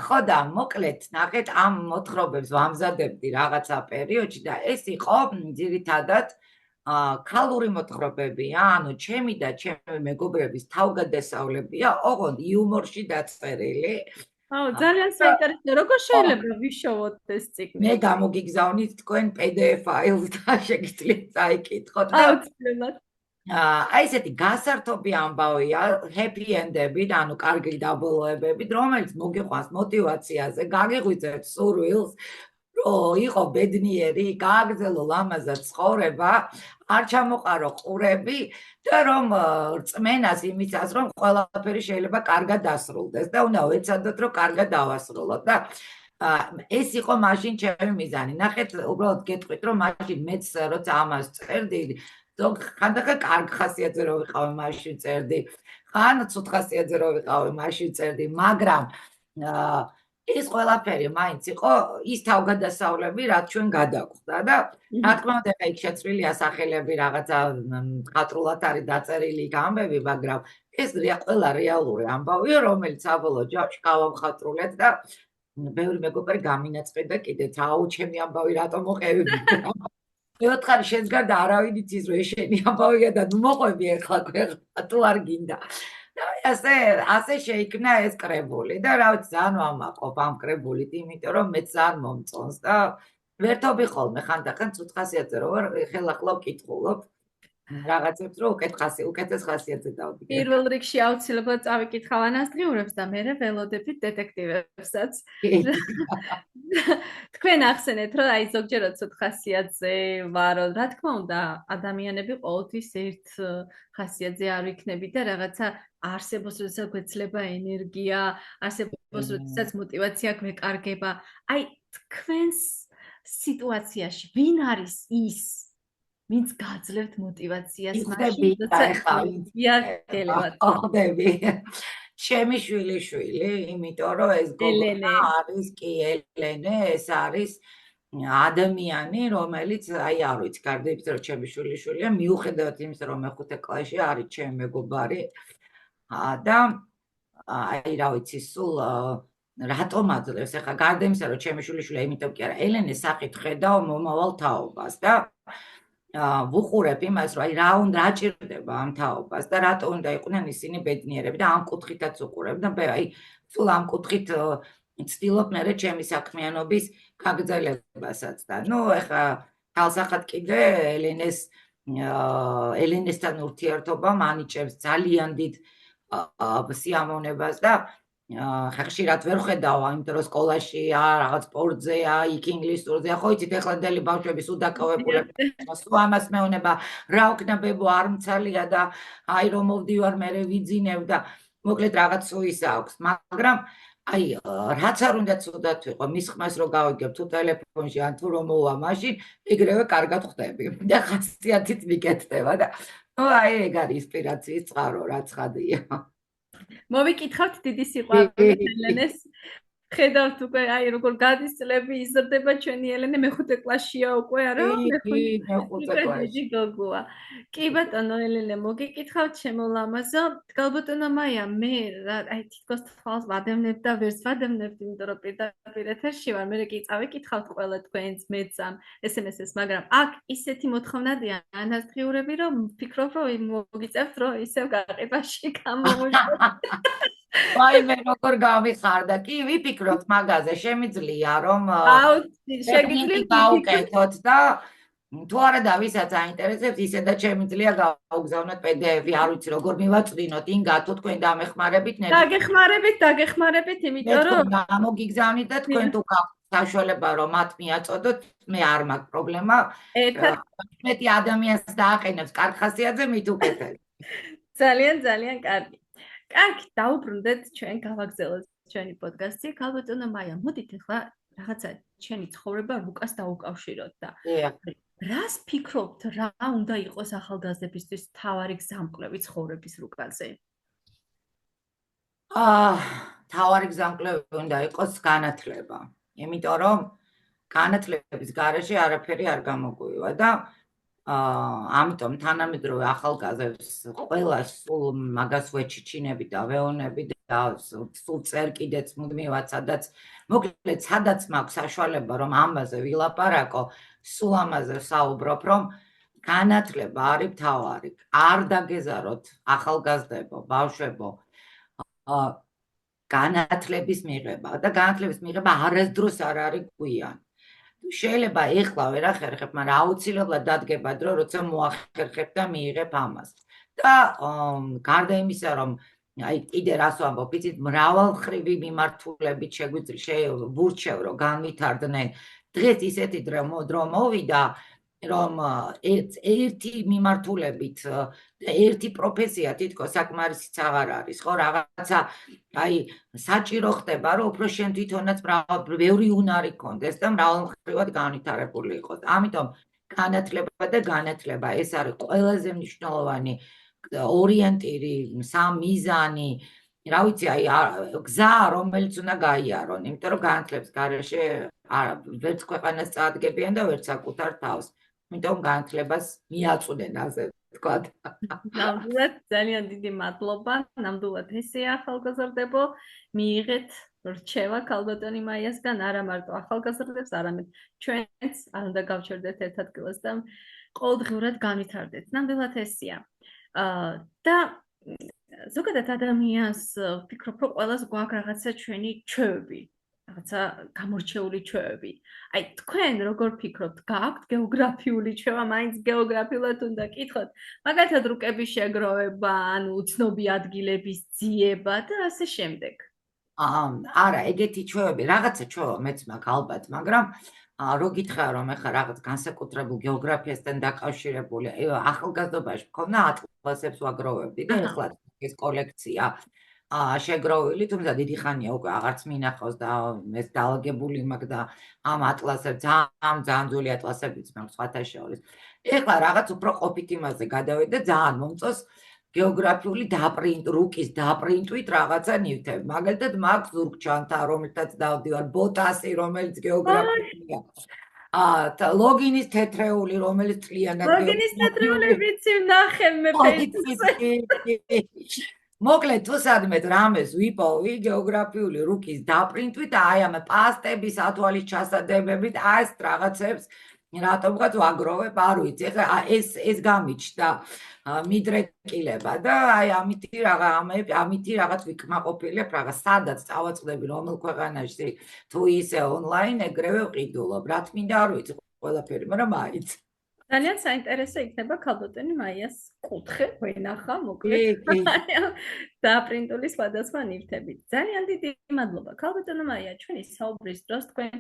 ხო და მოკლედ, ნახეთ, ამ მოთხრობებს ვამზადებდი რაღაცა პერიოდში და ეს იყო ძირითადად ქალური მოთხრობებია, ანუ ჩემი და ჩემი მეგობრების თავგადასავლებია, ოღონდ იუმორში დაწერილი. ძალიან საინტერესო. როგორ შეიძლება ვიშოვოთ ეს წიგნი? მე გამოგიგზავნით თქვენ PDF ფაილს და შეგიძლიათ წაიკითხოთ და აუცილებლად. აი ესეთი გასართობი ამბავია, happy end-ები, ანუ კარგი დაბოლოებები, რომელიც მოგიყვანს მოტივაციაზე, გაგიღვიძებთ სურვილს, რომ იყო ბედნიერი, გააგრძელო ლამაზად ცხოვრება, არ ჩამოყარო ყურები და რომ რწმენას იმისას, რომ ყველაფერი შეიძლება კარგად დასრულდეს და უნდა ვეცადოთ, რომ კარგად დავასრულოთ და ეს იყო მაშინ ჩემი მიზანი. ნახეთ, უბრალოდ გეტყვით, რომ მაშინ მეც როცა ამას წერდი, ხანდახან კარგ ხასიათზე რო ვიყავი, მაშინ წერდი, ხან ცუდ ხასიათზე რო ვიყავი, მაშინ წერდი, მაგრამ ეს ყველაფერი მაინც იყო ის თავგადასავლები, რაც ჩვენ გადაგვხდა და რა თქმა უნდა, იქ შეცვლილია სახელები, რაღაცა ხატრულად არის დაწერილი ამბები, მაგრამ ეს ყველა რეალური ამბავია, რომელიც საბოლოო ჯამში გავამხატრულეთ და ბევრი მეგობარი გამინაწყდა კიდეც, აუ, ჩემი ამბავი რატომ მოყევი? მეოთხარი შენს გარდა არავინ იცის, რომ შენი ამბავია და ნუ მოყვები ახლა ქვეყანა თუ არ გინდა. და ასე შეიქმნა ეს კრებული და რა ვიცი, ძალიან ვამაყობ ამ კრებულით, იმიტომ რომ მეც ძალიან მომწონს და ვერთობი ხოლმე ხანდახან ცუდ ხასიათზე რო ვარ, ხელახლა ვკითხულობ რაღაცებს, რომ უკეთეს ხასიათზე დავდგე. პირველ რიგში აუცილებლად წავიკითხავ ანას დღიურებს და მერე ველოდებით დეტექტივებსაც. თქვენ ახსენეთ, რომ აი ზოგჯერად ცუდ ხასიათზე ვარო, რა თქმა უნდა, ადამიანები ყოველთვის ერთ ხასიათზე არ ვიქნები და რაღაცა არსებობს, როდესაც გვეცლება ენერგია, არსებობს, როდესაც მოტივაცია გვეკარგება. აი თქვენს სიტუაციაში ვინ არის ის, ვინც გაძლევთ მოტივაციას მაშინ, როცა ხდები ჩემი შვილიშვილი, იმიტომ რომ ეს გოგონა არის კი ელენე, ეს არის ადამიანი, რომელიც აი არ ვიცი, გარდაიცვალა რომ ჩემი შვილიშვილია, მიუხედავად იმისა, რომ მეხუთე კლასში არის ჩემი მეგობარი და აი რა ვიცი, სულ რატომ აძლევს ახლა გარდა იმისა, რომ ჩემი შვილიშვილია, იმიტომ კი არა, ელენე სახით ხედავ მომავალ თაობას და ვუყურებ იმას, რომ აი რა ჭირდება ამ თაობას და რატო უნდა იყვნენ ისინი ბედნიერები და ამ კუთხითაც უყურებ და აი სულ ამ კუთხით ვცდილობ მე ჩემი საქმიანობის გაგრძელებასაც და ნუ ახლა თალსახად კიდე ელენესთან ურთიერთობა მანიჭებს ძალიან დიდ სიამოვნებას და ხშირად ვერ ხედავ, იმიტომ რომ სკოლაშია, რაღაც სპორტზეა, იქ ინგლისურზეა, ხო იცით, ეხლა დელი ბავშვები სულ დაკავებულები. სულ ამას მეუბნება, რა ვქნა ბებო, არ მცალია და აი რომ მოვდივარ მე ვიძინებ და მოკლედ რაღაც სულ ის აქვს, მაგრამ აი რაც არ უნდა ცუდად ვიყო, მის ხმას რო გავიგებ თუ ტელეფონში ან თუ რომ მოვა მაშინ, ეგრევე კარგად ხვდები და ხასიათით მიკეთდება და ნუ აი ეგ არის ინსპირაციის წყარო, რა ცხადია. მოვიკითხავთ დიდი სიყვარული ელენეს. ხედავთ უკვე აი როგორ გადის წლები იზრდება ჩვენი ელენე მეხუთე კლასშია უკვე არა მეხუთე კლასში გოგოა. კი ბატონო ელენე მოგიკითხავთ ჩემო ლამაზო. გალბატონო მაია მე აი თითქოს თვალს ვადევნებ და ვერც ვადევნებ იმიტომ რომ პირდაპირ ეთერში ვარ მე კი წავიკითხავთ ყველა თქვენს მეცამ SMS-ს მაგრამ აქ ისეთი მოთხოვნადია ანასტრიურები რომ ვფიქრობ რომ მოგიწევთ რომ ისევ გაყიდვაში გამოვიშვათ. აი მე როგორ გავიხარდა კი ვიფიქროთ მაგაზე შემიძლია რომ შეგიძლიათ გავუკეთოთ და თუ არა და ვისაც აინტერესებს ისედაც შემიძლია გავუგზავნოთ PDF-ი არ ვიცი როგორ მივაწვდინოთ ინგათო თქვენ დამეხმარებით დაგეხმარებით იმიტომ რომ გამოგიგზავნით და თქვენ თუ გაქვთ საშუალება რომ მათ მიაწოდოთ მე არ მაქვს პრობლემა მეტი ადამიანს დააყენებს კარგ ხასიათზე მით უკეთეს ძალიან კარგი კარგი, დაუბრუნდეთ ჩვენ გავაგზავნოთ ჩვენი პოდკასტი. გალბატონო მაია, მოდით ახლა რაღაცა ჩვენი ცხოვრება რუკას დაუკავშიროთ და რას ფიქრობთ, რა უნდა იყოს ახალგაზრდებისთვის თავარი გზამკვლევი ცხოვრების რუკაზე? თავარი გზამკვლევი უნდა იყოს განათლება. იმიტომ რომ განათლების გარეშე არაფერი არ გამოგვივა და ამიტომ თანამედროვე ახალგაზრდებს ყველას სულ მაგას ვეჩიჩინები და ვეონები და სულ წერ კიდეც მუდმივად სადაც მაქვს საშუალება რომ ამაზე ვილაპარაკო სულ ამაზე ვსაუბრობ რომ განათლება არის მთავარი არ დაგეზაროთ ახალგაზრდებო ბავშვებო განათლების მიღება და განათლების მიღება არასდროს არ არის გვიან შეიძლება ეხლა ვერ ახერხებ, მაგრამ აუცილებლად დადგება დრო, როცა მოახერხებ და მიიღებ ამას. და გარდა იმისა, რომ აი კიდე რას ვამბობ, იცით, მრავალმხრივი მიმართულებით შეგვიძლია ვურჩევ, რომ განვითარდნენ. დღეს ისეთი დრო მოვიდა, რომ ერთი მიმართულებით ერთი პროფესია თითქოს საკმარისიც აღარ არის, ხო, რაღაცა აი საჭირო ხდება, რომ უფრო შენ თვითონაც ბევრი უნარი გქონდეს და მრავალმხრივად განვითარებული იყოს. ამიტომ განათლება ეს არის ყველაზე მნიშვნელოვანი ორიენტირი, მიზანი, რა ვიცი, აი გზა რომელიც უნდა გაიარონ, იმიტომ რომ განათლების გარეშე ვერც ქვეყანას წაადგებიან და ვერც საკუთარ თავს. იმიტომ განათლებას მიაწვდნენ ასე ვთქვათ. ნამდვილად ძალიან დიდი მადლობა. ნამდვილად ესეა ახალგაზრდებო. მიიღეთ რჩევა გალბატონი მაიასგან არა მარტო ახალგაზრდებს, არამედ ჩვენც არ უნდა გავჩერდეთ ერთ ადგილას და ყოველდღიურად განვითარდეთ. ნამდვილად ესეა. და ზოგადად ადამიანს ვფიქრობ, რომ ყველას გვაქვს რაღაცა ჩვენი ჩვევები. რაღაცა გამორჩეული ჩვევები. აი თქვენ როგორ ფიქრობთ, გააქვთ გეოგრაფიული ჩვევა, მაინც გეოგრაფიულად უნდა კითხოთ, მაგალითად რუკების შეგროვება, ანუ უცნობი ადგილების ძიება და ასე შემდეგ. არა, ეგეთი ჩვევები, რაღაცა ჩვევა მეც მაქვს ალბათ, მაგრამ რო გითხრა რომ ეხლა რაღაც განსაკუთრებულ გეოგრაფიასთან დაკავშირებული, ახალგაზრდობაში მქონდა ატლასებს ვაგროვებდი და ეხლა ეს კოლექცია შეგროვილი, თუმცა დიდი ხანია უკვე აღარც მინახავს და ეს დაალაგებული მაქვს და ამ ატლასებს ძალიან ძველი ატლასებიც მაქვს სხვათა შორის. ეხლა რაღაც უფრო ყოფით იმაზე გადავედი და ძალიან მომწონს გეოგრაფიული რუკის დაპრინტვით რაღაცა ნივთები. მაგალითად მაქვს ზურგჩანთა, რომელთაც დავდივარ, ბოტასი, რომელიც გეოგრაფიულია. ლოგინის თეთრეული, რომელიც თლიანად ლოგინის თეთრეული ვიცი ვნახე მე ფეისბუქზე. მოკლედ თუ სადმე რამეს ვიპოვი გეოგრაფიული რუკის დაპრინტვით, აი ამ პასტების ათვალის ჩასადებებით, აი ეს რაღაცებს რატომღაც ვაგროვებ, არ ვიცი. ეხლა ეს გამიჩნდა მიდრეკილება და აი ამითი რაღაც ვიკმაყოფილებ, რაღაც სადაც წავაწყდები რომელ ქვეყანაში თუ ისე ონლაინ ეგრევე ვყიდულობ. რა თქმა არ ვიცი ყველაფერი, მაგრამ მაინც ძალიან საინტერესო იქნება გალბატონი მაიას კუთხე, ვენახა მოკლედ. დაპრინტული სხვადასხვა ნივთებით. ძალიან დიდი მადლობა. ქალბატონო მაია, ჩვენი საუბრის დროს თქვენ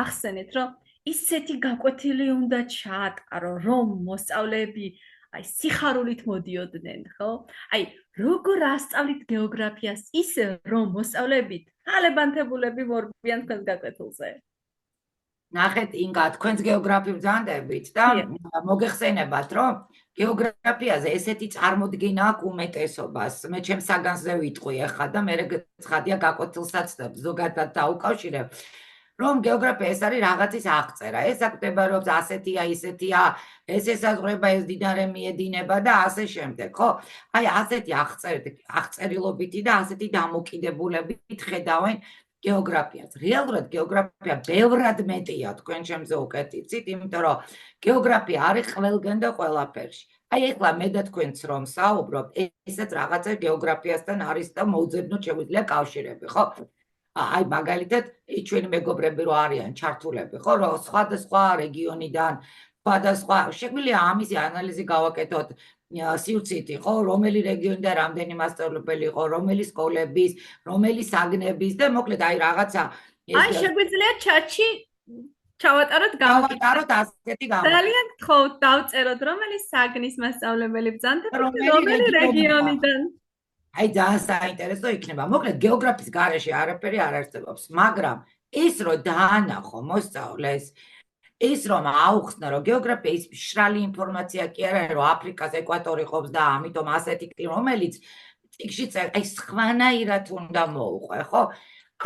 ახსენეთ, რომ ისეთი გაკვეთილი უნდა ჩაატარო, რომ მოსწავლეები აი სიხარულით მოდიოდნენ, ხო? აი როგორ ასწავლით გეოგრაფიას ისე, რომ მოსწავლეები თალებანთებულები მორბიან თქვენ გაკვეთილზე? ნახეთ ინგა, თქვენს გეოგრაფიულ ბრძანდებით და მოგეხსენებათ, რომ გეოგრაფიაზე ესეთი წარმოდგენა აქვს უმეტესობას. მე ჩემს საგანზე ვიტყვი ახლა და მე ცხადია გაკვეთილსაც ზოგადად დაუკავშირებ, რომ გეოგრაფია ეს არის რაღაცის აღწერა. ეს აქტებარობს ასეთია, ისეთია, ეს ესაზღვრება, ეს მდინარე მიედინება და ასე შემდეგ, ხო? აი ასეთი აღწერილობითი და ასეთი დამოკიდებულებით ხედავენ გეოგრაფიას. რეალურად გეოგრაფია ბევრად მეტია, თქვენ ჩემზე უკეთ იცით, იმიტომ რომ გეოგრაფია არის ყველგან და ყველაფერში. აი ეხლა მე და თქვენც რომ საუბრობთ, ესაც რაღაცა გეოგრაფიასთან არის და მოუძებნოთ შეგვიძლია კავშირები, ხო? აი მაგალითად, ჩვენი მეგობრები რო არიან ჩართულები, ხო, რომ სხვადასხვა რეგიონიდან, სხვადასხვა შეგვიძლია ამისი ანალიზი გავაკეთოთ სიუცითი, ხო, რომელი რეგიონიდან რამდენი მასწავლებელი იყო, რომელი სკოლების, რომელი საგნების და მოკლედ აი რაღაცა აი შეგვიძლია ჩატში ჩავატაროთ გავატაროთ ასეთი გამო. ძალიან გთხოვთ დავწეროთ რომელი საგნის მასწავლებელი ბრძანდება რომელი რეგიონიდან. აი ძალიან საინტერესო იქნება. მოკლედ გეოგრაფიის გარეშე არაფერი არ არსებობს, მაგრამ ის რო დაანახო მოსწავლეს ის რომ აუხსნა რომ გეოგრაფია ის მშრალი ინფორმაცია კი არა რომ აფრიკას ეკვატორი ყოფს და ამიტომ ასეთი კლიმატი რომელიც წიგნში აი სხვანაირად უნდა მოუყვე, ხო?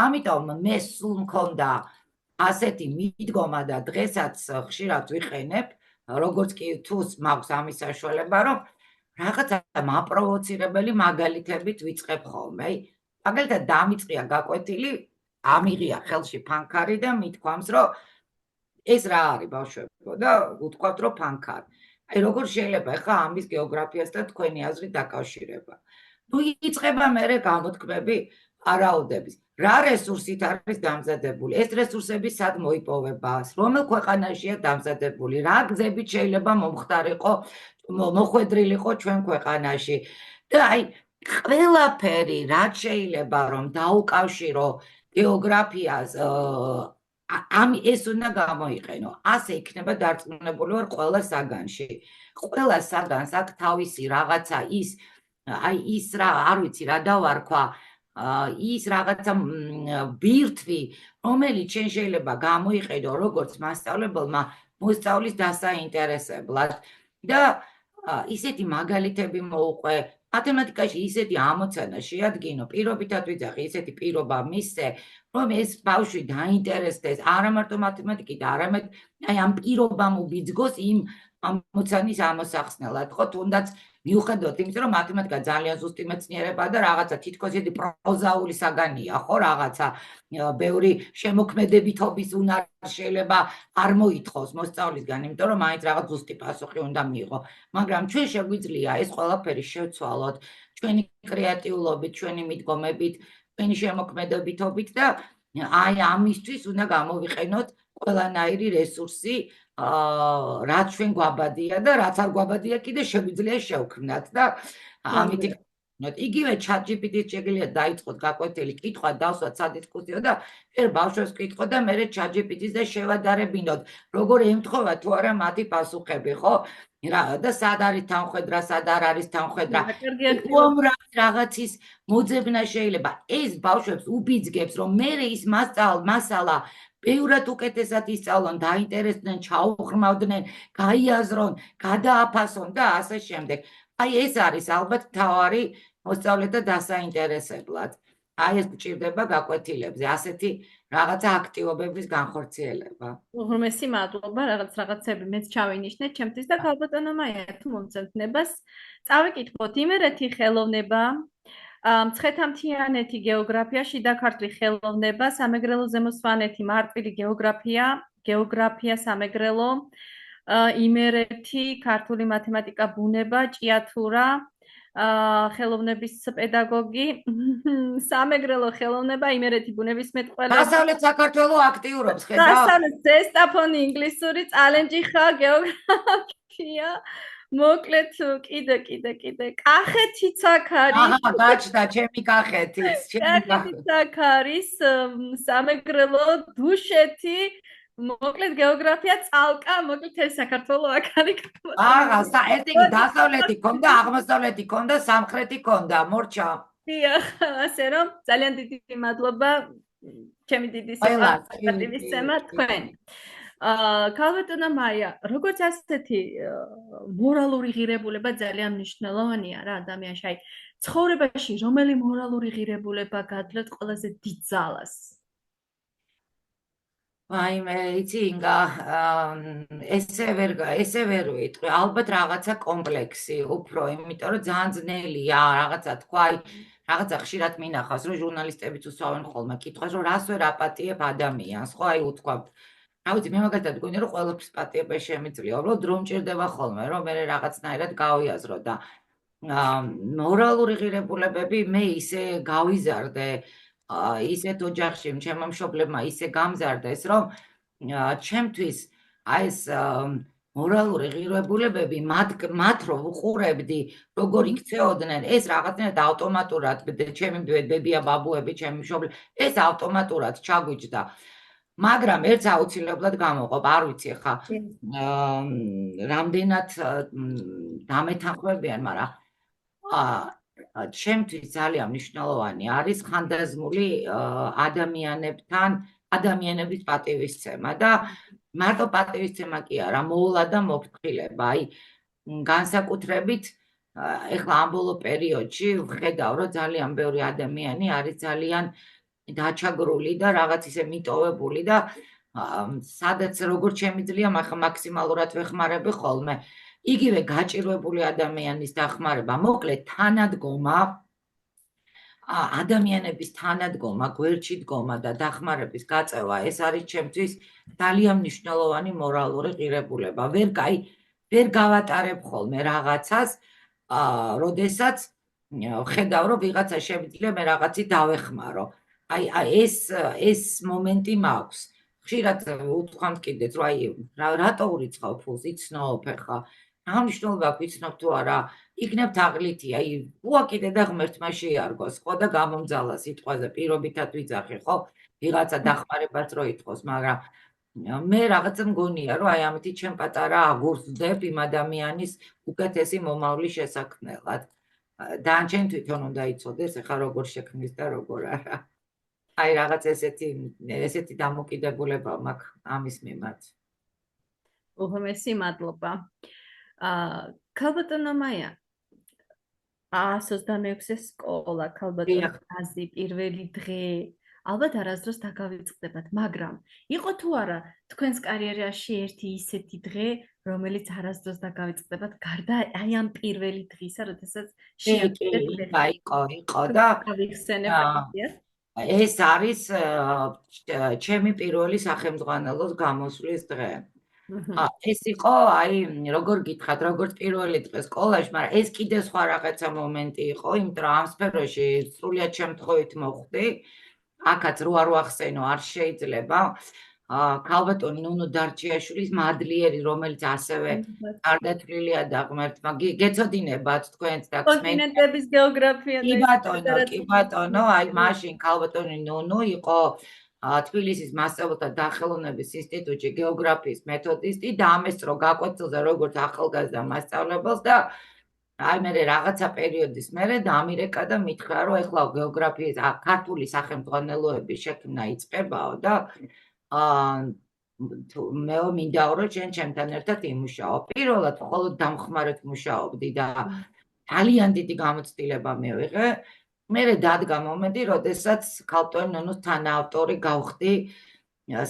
ამიტომ მე სულ მქონდა ასეთი მიდგომა და დღესაც ხშირად ვიყენებ, როგორც კი თუ მაქვს ამის საშუალება, რომ რაღაცა მაპროვოცირებელი მაგალითებით ვიწყებ ხოლმე. მაგალითად დამიწყია გაკვეთილი, ამიღია ხელში ფანქარი და მithქვამს, რომ ეს რა არის ბავშვებო და უთქვათ რომ ფანქარი. აი როგორ შეიძლება ახლა ამის გეოგრაფიასთან თქვენი აზრი დაკავშირება. ნუ იწყება მერე გამოთქმები არაოდების. რა რესურსით არის დამზადებული? ეს რესურსები სად მოიპოვება? რომელ ქვეყანაშია დამზადებული? რა გზებით შეიძლება მომხდარიყო, მოხვედრილიყო ჩვენ ქვეყანაში? და აი ყველაფერი რაც შეიძლება რომ დაუკავშირო გეოგრაფიას ეს უნდა გამოიყენო. ასე იქნება დარწმუნებული ვარ ყველა საგანში. ყველა საგანს აქვს თავისი რაღაცა აი ის რა არ ვიცი რა დავარქვა ის რაღაცა ბირთვი, რომელიც შენ შეიძლება გამოიყენო როგორც მასწავლებელმა მოსწავლის დასაინტერესებლად და ისეთი მაგალითები მოუყვე. მათემატიკაში ისეთი ამოცანა შეადგინო, პირობითად ვიძახი, ისეთი პირობა მისცე, რომ ეს ბავშვი დაინტერესდეს არა მარტო მათემატიკით, არამედ აი ამ პირობამ უბიძგოს იმ ამოცანის ამოსახსნელად, ხო, თუნდაც მიუხედავად იმისა, რომ მათემატიკა ძალიან ზუსტი მეცნიერებაა და რაღაცა თითქოს ისეთი პროზაული საგანია, ხო, რაღაცა ბევრი შემოქმედებითობის უნარი შეიძლება არ მოითხოვს მოსწავლისგან, იმიტომ რომ მაინც რაღაც ზუსტი პასუხი უნდა მიიღო. მაგრამ ჩვენ შეგვიძლია ეს ყველაფერი შევცვალოთ ჩვენი კრეატიულობით, ჩვენი მიდგომებით, ჩვენი შემოქმედებითობით და აი ამისთვის უნდა გამოვიყენოთ ყველანაირი რესურსი, რაც ჩვენ გვაბადია და რაც არ გვაბადია კიდე შეგვიძლია შევქმნათ და ამით იგივე ChatGPT-ს შეგიძლია დაიწყოთ გაკვეთილი კითხვა, დავსვათ სადისკუსიო და ერთ ბავშვებს კითხოთ და მე ChatGPT-ს და შევადარებინოთ, როგორ ემთხვევა თუ არა მათი პასუხები, ხო? და სად არის თანხwebdriver, სად არ არის თანხwebdriver. რაღაცის მოძებნა შეიძლება. ეს ბავშვებს უბიძგებს, რომ მე ის მასალა ბევრად უკეთესად ისწავლონ, დაინტერესდნენ, ჩაუღრმავდნენ, გაიაზრონ, გადააფასონ და ასე შემდეგ. აი ეს არის ალბათ მთავარი მოსწავლეთა დასაინტერესებლად. აი ეს გჭირდება გაკვეთილებზე, ასეთი რაღაცა აქტივობების განხორციელება. უღრმესი მადლობა, რაღაცები მეც ჩავინიშნე ჩემთვის და ქალბატონო მაია, თუ მომწონს, წავიკითხოთ იმერეთი ხელოვნება, მცხეთამთიანეთი გეოგრაფია, შიდა ქართლი ხელოვნება, სამეგრელო ზემოსვანეთი, მარტვილი გეოგრაფია, სამეგრელო, იმერეთი, ქართული მათემატიკა, ბუნება, ჭიათურა, ხელოვნების პედაგოგი, სამეგრელო ხელოვნება, იმერეთი ბუნებისმეტყველება. დასავლეთ საქართველოს აქტიურობს, ხედავ? დასავლეთ ზესტაფონი ინგლისური, წალენჯიხა გეოგრაფია, მოკლედ კიდე კახეთიც აქ არის აჰა, გაჩნდა ჩემი კახეთიც, ჩემი კახეთიც აქ არის სამეგრელო დუშეთი მოკლედ გეოგრაფია წალკა მოკლედ ეს საქართველო აქ არის აჰა, ერთი კი დასავლეთი ქონდა, აღმოსავლეთი ქონდა, სამხრეთი ქონდა, მორჩა. დიახ, ასე რომ ძალიან დიდი მადლობა ჩემი დიდი სიყვარულისცემა თქვენ. ქალბატონო მაია, როგორც ასეთი მორალური ღირებულება ძალიან მნიშვნელოვანია რა ადამიანში. აი, ცხოვრებაში რომელი მორალური ღირებულება გადლეთ ყველაზე დიდ ძალას? აი მე იცი ინგა ესე ვერ ვიტყვი, ალბათ რაღაცა კომპლექსი უფრო, იმიტომ რომ ძალიან ძნელია რაღაცა თქვა, აი რაღაცა ხშირად მინახავს, რომ ჟურნალისტებიც უსვამენ ხოლმე კითხვას, რომ რას ვერ აპატიებ ადამიანს, ხო, აი უთქვამთ. რა ვიცი, მე მაგალითად გქონია, რომ ყველაფერს პატიება შემიძლია, უბრალოდ დრო მჭირდება ხოლმე, რომ მე რაღაცნაირად გავიაზრო და მორალური ღირებულებები მე ისე გავიზარდე ისეთ ოჯახში ჩემმა მშობლებმა ისე გამზარდეს, რომ ჩემთვის აი ეს მორალური ღირებულებები მათ რო უყურებდი, როგორ იქცეოდნენ, ეს რაღაცნაირად ავტომატურად ჩემი ბებია, ბაბუები, ჩემი მშობლები, ეს ავტომატურად ჩაგვიჯდა. მაგრამ ერთს აუცილებლად გამოვყობ, არ ვიცი ხა რამდენად დამეთანხმებიან, მაგრამ ჩემთვის ძალიან მნიშვნელოვანი არის ხანდაზმული ადამიანების პატივისცემა და მარტო პატივისცემა კი არა, მოვლა და მოფრთხილება. აი, განსაკუთრებით ეხლა ამ ბოლო პერიოდში ვხედავ, რომ ძალიან ბევრი ადამიანი არის ძალიან დაჩაგრული და რაღაც ისე მიტოვებული და სადაც როგორც შემიძლია მაქსიმალურად ვეხმარები ხოლმე. იგივე გაჭირვებული ადამიანის დახმარება, მოკლედ თანადგომა, ადამიანების თანადგომა, გვერდში დგომა და დახმარების გაწევა, ეს არის ჩემთვის ძალიან მნიშვნელოვანი მორალური ღირებულება. ვერ გავატარებ ხოლმე რაღაცას, როდესაც ხედავ, რომ ვიღაცა შემიძლია მე რაღაცი დავეხმარო. აი ეს მომენტი მაქვს. ხშირად უთქვამთ კიდეც, რომ აი რატო ურიცხავ ფულს, იცნობ ხა რა მნიშვნელობა აქვს იცნობ თუ არა, იქნებ თაღლითი, აი უაკიდე და ღმერთმა შეიარგოს, ხო და გამომძალა სიტყვაზე პირობითად ვიძახი, ხო? ვიღაცა დახმარებას რო ითხოვს, მაგრამ მე რაღაცა მგონია, რომ აი ამით ჩემ პატარა აგურს ვძებ იმ ადამიანის უკეთესი მომავლის შესაქმნელად. დანარჩენი თვითონ უნდა იცოდეს, ეხა როგორ შექმნის და როგორ არა. აი რაღაც ესეთი დამოკიდებულება მაქვს ამის მიმართ. უღმესი მადლობა. ქალბატონო მაია 126-ე სკოლა, ქალბატონო აზი, პირველი დღე, ალბათ არასდროს დაგავიწყდებათ, მაგრამ იყო თუ არა თქვენს კარიერაში ერთი ისეთი დღე, რომელიც არასდროს დაგავიწყდებათ, გარდა აი ამ პირველი დღისა, როდესაც იყო და ეს არის ჩემი პირველი სახელმძღვანელოს გამოსვლის დღე. ეს იყო, აი, როგორ გითხრათ, როგორც პირველი დღე სკოლაში, მაგრამ ეს კიდე სხვა რაღაცა მომენტი იყო, იმიტომ რომ ამ სფეროში სრულიად შემთხვევით მოხვდი. აქაც რო არ ვახსენო, არ შეიძლება. ქალბატონი ნუნუ დარჩიაშვილის მადლიერი, რომელიც ასევე გარდათვლილია და ღმერთმა გეცოდინებათ თქვენც და კონტინენტების გეოგრაფია და კი ბატონო, აი მაშინ ქალბატონი ნუნუ იყო თბილისის მასწავლებელთა დახელოვნების ინსტიტუტში გეოგრაფიის მეთოდისტი და ამესწრო გაკვეთილზე როგორც ახალგაზრდა მასწავლებელს და აი მე რაღაცა პერიოდის მერე დამირეკა და მითხრა რომ ეხლა გეოგრაფიის ქართული სახელმძღვანელოების შექმნა იწყებაო და მე მინდაო რომ ჩემთან ერთად იმუშაო. პირველად მხოლოდ დამხმარედ მუშაობდი და ძალიან დიდი გამოცდილება მივიღე. მერე დადგა მომენტი, როდესაც ქალბატონი ნუნუს თანაავტორი გავხდი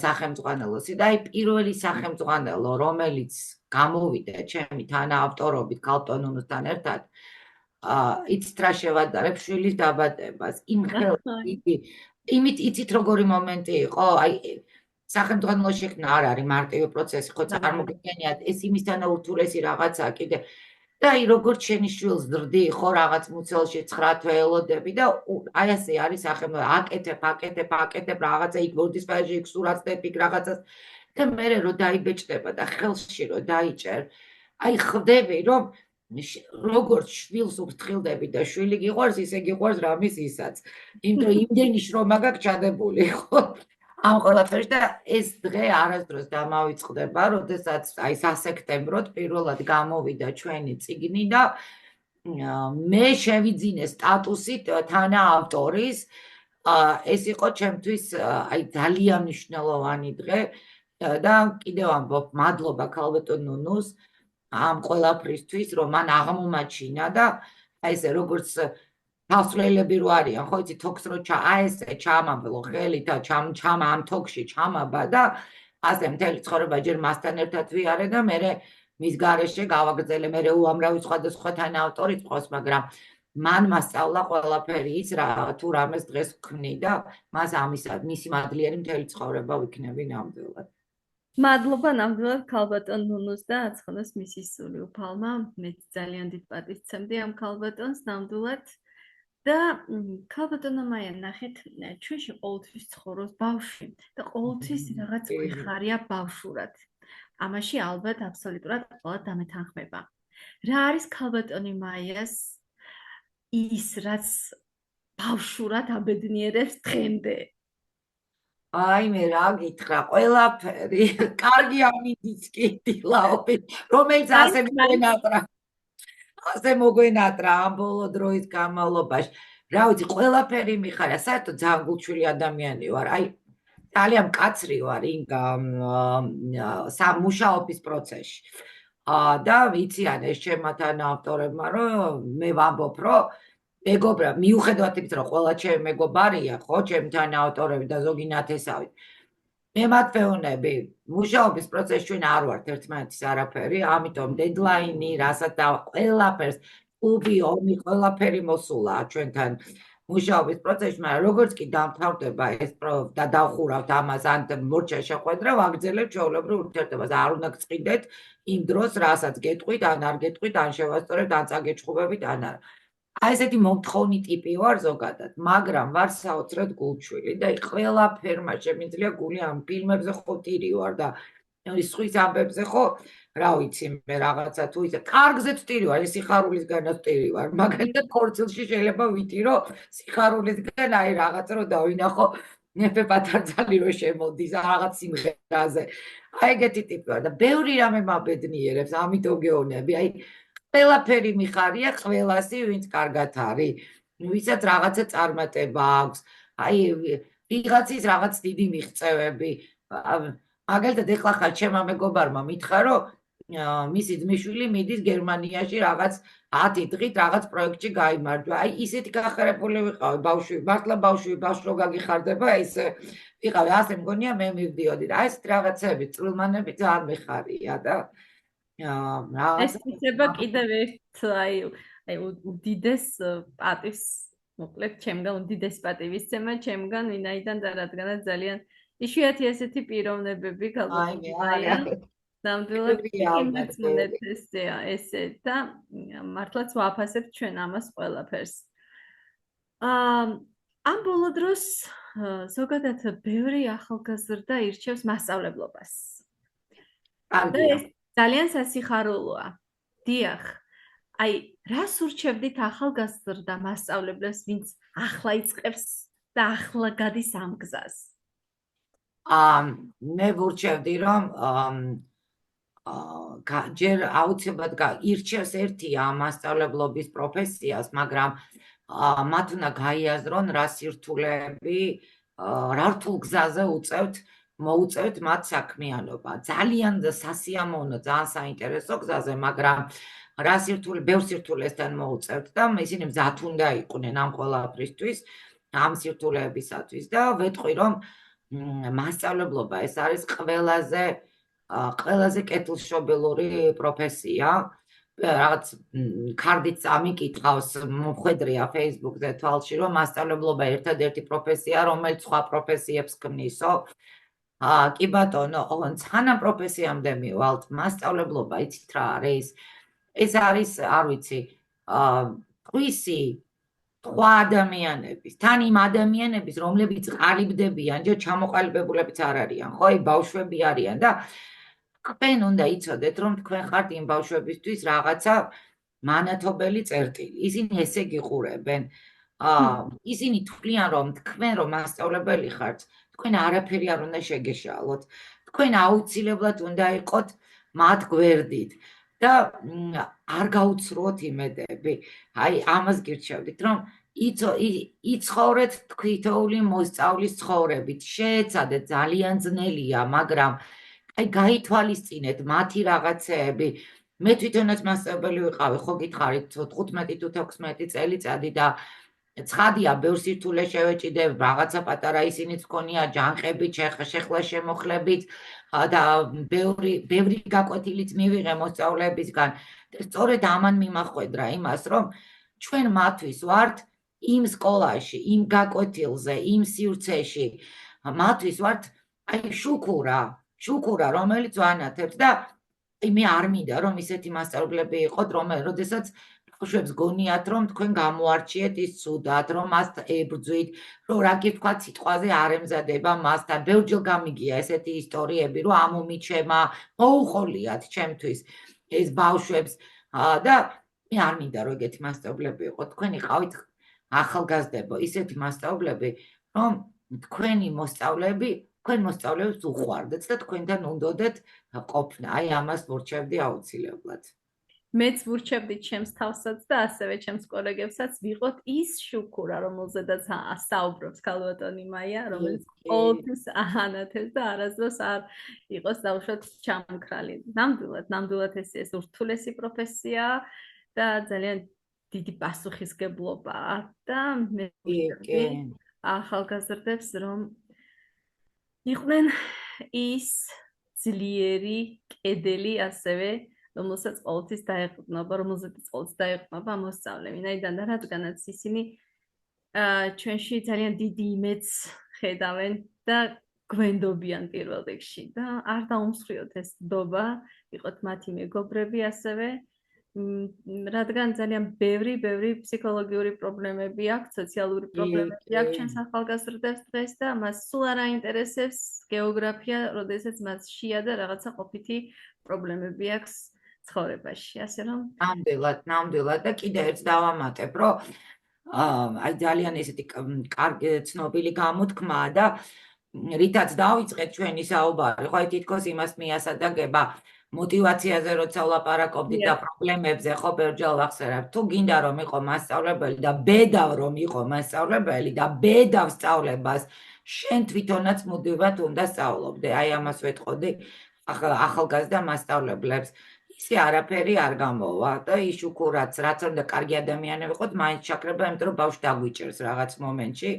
სახელმძღვანელოსი და აი პირველი სახელმძღვანელო, რომელიც გამოვიდა ჩემი თანაავტორობით ქალბატონი ნუნუსთან ერთად, იცით რა შევადარებ შვილის დაბადებას. იმით იცით როგორი მომენტი იყო, აი სახელმძღვანელო შექმნა არ არის მარტივი პროცესი, ხო წარმოგიდგენიათ, ეს იმისთანა ურთულესი რაღაცაა კიდე. და აი როგორც შენი შვილს ზრდი, ხო რაღაც მუცელში 9 თვე ელოდები და აი ასე არის სახელმძღვანელო, აკეთებ რაღაცა იქ ბორდის ფაჟი, იქ სურათს იქ რაღაცას და მე რო დაიბეჭდება და ხელში რო დაიჭერ, აი ხვდები რომ როგორც შვილს უფრთხილდები და შვილი გიყვარს, ისე გიყვარს რამის ისაც. იმიტომ იმდენი შრომა გაქვს ჩადებული, ხო? ამ ყველაფერში და ეს დღე არასდროს დამავიწყდება, როდესაც აი სასექტემბროდ პირველად გამოვიდა ჩვენი წიგნი და მე შევიძინე სტატუსით თანაავტორის. ეს იყო ჩემთვის აი ძალიან მნიშვნელოვანი დღე და კიდევ ამბობ, მადლობა ქალბატონ ნუნუს ამ ყველაფრისთვის, რომ მან აღმომაჩინა და აი ესე როგორც თავსვლელები რო არიან, ხო იცი თოქს რო ესე ჩამაბლო ხელით და ჩამა ამ თოქში ჩამაბა და ასე მთელი ცხოვრება ჯერ მასთან ერთად ვიარე და მე მის გარეშე გავაგრძელე, მე უამრავი სხვადასხვა თანაავტორი ყავს, მაგრამ მან მასწავლა ყველაფერი ის რა თუ რამეს დღეს ვქმნი და მას მისი მადლიერი მთელი ცხოვრება ვიქნები ნამდვილად. მადლობა ნამდვილად ქალბატონ ნუნუს და აცხადოს მისი სული უფალმა. მე ძალიან დიდ პატივს ვცემდი ამ ქალბატონს ნამდვილად. და ქალბატონო მაია, ნახეთ, ჩვენში ყოველთვის ცხოვრობს ბავშვი და ყოველთვის რაღაც გვიხარია ბავშვურად. ამაში ალბათ აბსოლუტურად ყველა დამეთანხმება. რა არის ქალბატონი მაიას ის, რაც ბავშვურად აბედნიერებს დღემდე? აი მე რა გითხრა, ყველაფერი, კარგი ამინდის კითილაობი, რომელიც ასე მოგვენატრა ამ ბოლო დროის განმავლობაში. რა ვიცი, ყველაფერი მიხარია, საერთოდ ძალიან გულჩვილი ადამიანი ვარ. აი ძალიან მკაცრი ვარ იმ სამუშაობის პროცესში. და ვიციან ეს ჩემმა თანაავტორებმა, რომ მე ვამბობ, რომ მეგობრა, მიუხედავად იმისა, რომ ყველა ჩემი მეგობარია, ხო, ჩემი თანაავტორები და ზოგი ნათესავი. მე მათ ვეუბნები, მუშაობის პროცესში ჩვენ არ ვართ ერთმანეთის არაფერი, ამიტომ დედლაინი, რასაც და ყველაფერს, კლუბი, ომი, ყველაფერი მოსულა ჩვენთან მუშაობის პროცესში, მაგრამ როგორც კი დამთავრდება ეს და დავხურავთ ამას, ან მორჩა შეხვედრა, ვაგრძელებ ჩვეულებრივ ურთიერთობას. არ უნდა გწყიდეთ იმ დროს, რასაც გეტყვით, ან არ გეტყვით, ან შევასწორებთ, ან წაგეჩხუბებით, ან არა. აი ესეთი მომთხოვნი ტიპი ვარ ზოგადად, მაგრამ ვარ საოცრად გულჩვილი და ყველაფერმა შემიძლია გული ამ ფილმებზე ხო ტირი ვარ და სხვის ამბებზე ხო რა ვიცი მე რაღაცა თუ ისე კარგზეც ტირი ვარ, სიხარულისგანაც ტირი ვარ, მაგალითად ქორწილში შეიძლება ვიტირო სიხარულისგან აი რაღაცა რომ დავინახო ნეფე პატარძალი რო შემოდის რაღაც სიმღერაზე. აი ეგეთი ტიპი ვარ და ბევრი რამე მაბედნიერებს, ამიტომ გეუბნები, აი ყველაფერი მიხარია ყველასი, ვინც კარგად არის, ვისაც რაღაცა წარმატება აქვს, აი ვიღაცის რაღაც დიდი მიღწევები. მაგალითად ეხლა ხარ ჩემმა მეგობარმა მითხრა, რომ მისი ძმისშვილი მიდის გერმანიაში რაღაც 10 დღით რაღაც პროექტში გაიმარჯვა. აი ისეთი გახარებული ვიყავი ბავშვი, მართლა ბავშვი რო გაგიხარდება, ესე ვიყავი, ასე მგონია მე მივდიოდი და აი ეს რაღაცები, წვრილმანები ძალიან მეხარია და ეს იქნება კიდევ ერთ აი უდიდეს პატივს, მოკლედ ჩემგან უდიდეს პატივისცემა ჩემგან, ვინაიდან და რადგანაც ძალიან იშვიათი ესეთი პიროვნებები ქალბატონია. ნამდვილად იმეცმუნეთ ესე და მართლაც ვაფასებთ ჩვენ ამას ყველაფერს. ამ ბოლო დროს ზოგადად ბევრი ახალგაზრდა ირჩევს მასწავლებლობას. და ეს ძალიან სასიხარულოა. დიახ. აი, რას ურჩევდით ახალგაზრდა მასწავლებლებს, ვინც ახლა იწყებს და ახლა გადის ამ გზას? მე ვურჩევდი, რომ ჯერ აუცილებლად ირჩევს ერთი ამ მასწავლებლობის პროფესიას, მაგრამ მათ უნდა გაიაზრონ რა სირთულეები, რა რთულ გზაზე მოუწევთ მათ საქმიანობა. ძალიან სასიამოვნო, ძალიან საინტერესო გზაზე, მაგრამ რა ბევრ სირთულესთან მოუწევთ და ისინი მზად უნდა იყვნენ ამ ყველაფრისთვის, ამ სირთულეებისათვის და ვეტყვი, რომ მასწავლებლობა ეს არის ყველაზე კეთილშობილური პროფესია. რაღაც ქარდით ამიკითხავს, მოხვედრია Facebook-ზე თვალში, რომ მასწავლებლობა ერთადერთი პროფესია, რომელიც სხვა პროფესიებს ქმნისო. კი ბატონო, სანამ პროფესიამდე მივალთ, მასწავლებლობა იცით რა არის? ეს არის, არ ვიცი, ტყვისი სხვა ადამიანების, თან იმ ადამიანების, რომლებიც ყალიბდებიან, ჯერ ჩამოყალიბებულებიც არ არიან, ხო, ბავშვები არიან და თქვენ უნდა იცოდეთ, რომ თქვენ ხართ იმ ბავშვებისთვის რაღაცა მანათობელი წერტილი. ისინი ესე გიყურებენ. ისინი თვლიან, რომ თქვენ რომ მასწავლებელი ხართ, თქვენ არაფერი არ უნდა შეგეშალოთ. თქვენ აუცილებლად უნდა იყოთ მათ გვერდით და არ გაუცრუოთ იმედები. აი, ამას გირჩევდით, რომ იცხოვრეთ თითოეული მოსწავლის ცხოვრებით. შეეცადეთ, ძალიან ძნელია, მაგრამ აი გაითვალისწინეთ მათი რაღაცეები. მე თვითონაც მასწავლებელი ვიყავი, ხო გითხარით 15 თუ 16 წელიწადი და ცხადია, ბევრ სირთულეს შევეჭიდებ, რაღაცა პატარა ისინიც მქონია ჯანყებით, შეხლა შემოხლებით და ბევრი გაკვეთილიც მივიღე მოსწავლეებისგან. სწორედ ამან მიმახვედრა იმას, რომ ჩვენ მათთვის ვართ იმ სკოლაში, იმ გაკვეთილზე, იმ სივრცეში, მათთვის ვართ აი შუქურა, რომელიც ვანათებთ და მე არ მინდა რომ ისეთი მასწავლებლები იყოთ, როდესაც ბავშვებს გონიათ, რომ თქვენ გამოარჩიეთ ის ცუდად, რომ მას ებრძვით, რომ რა გითქვათ სიტყვაზე არ ემზადება მასთან. ბევრჯერ გამიგია ესეთი ისტორიები, რომ ამომიჩემა, მოუხოლიათ ჩემთვის ეს ბავშვებს და მე არ მინდა რომ ეგეთი მასწავლებლები იყოთ. თქვენი ყავით ახალგაზრდებო, ისეთი მასწავლებლები, რომ თქვენი მოსწავლეები თქვენ მოსწავლეებს უყვარდეთ და თქვენთან უნდოდეთ ყოფნა. აი ამას ვურჩევდი აუცილებლად. მეც ვურჩევდი ჩემს თავსაც და ასევე ჩემს კოლეგებსაც ვიყოთ ის შუქურა, რომელზედაც ასაუბრობს ქალბატონი მაია, რომელიც ყოველთვის აანათებს და არასდროს არ იყოს დაუშვათ ჩამქრალი. ნამდვილად ეს ურთულესი პროფესია და ძალიან დიდი პასუხისგებლობაა და მე ვურჩევდი ახალგაზრდებს, რომ იყვნენ ის ძლიერი კედელი ასევე, რომელსაც ყოველთვის დაეყრდნობა მოსწავლე. ვინაიდან და რადგანაც ისინი ჩვენში ძალიან დიდი იმედს ხედავენ და გვენდობიან პირველ რიგში და არ დაუმსხვრიოთ ეს ნდობა, იყოთ მათი მეგობრები ასევე, რადგან ძალიან ბევრი ფსიქოლოგიური პრობლემები აქვს, სოციალური პრობლემები აქვს ჩვენს ახალგაზრდებს დღეს და მას სულ არ აინტერესებს გეოგრაფია, როდესაც მასშია და რაღაცა ყოფითი პრობლემები აქვს ცხოვრებაში, ასე რომ ნამდვილად და კიდე ერთს დავამატებ, რომ აი ძალიან ესეთი კარგი ცნობილი გამოთქმაა და რითაც დავიწყეთ ჩვენი საუბარი, ხო თითქოს იმას მიასადაგება მოტივაციაზე როცა ვლაპარაკობდით და პრობლემებზე, ხო ბევრჯერ ვახსენებ, თუ გინდა რომ იყო მასწავლებელი და ბედავ რომ იყო მასწავლებელი და ბედავ სწავლებას, შენ თვითონაც მუდმივად უნდა სწავლობდე. აი ამას ვეთყოდი ახალგაზრდა მასწავლებლებს. ისე არაფერი არ გამოვა და ის შუქურაც, რაც უნდა კარგი ადამიანები ვიყოთ, მაინც ჩაქრება, იმიტომ რომ ბავშვი დაგვიჭერს რაღაც მომენტში,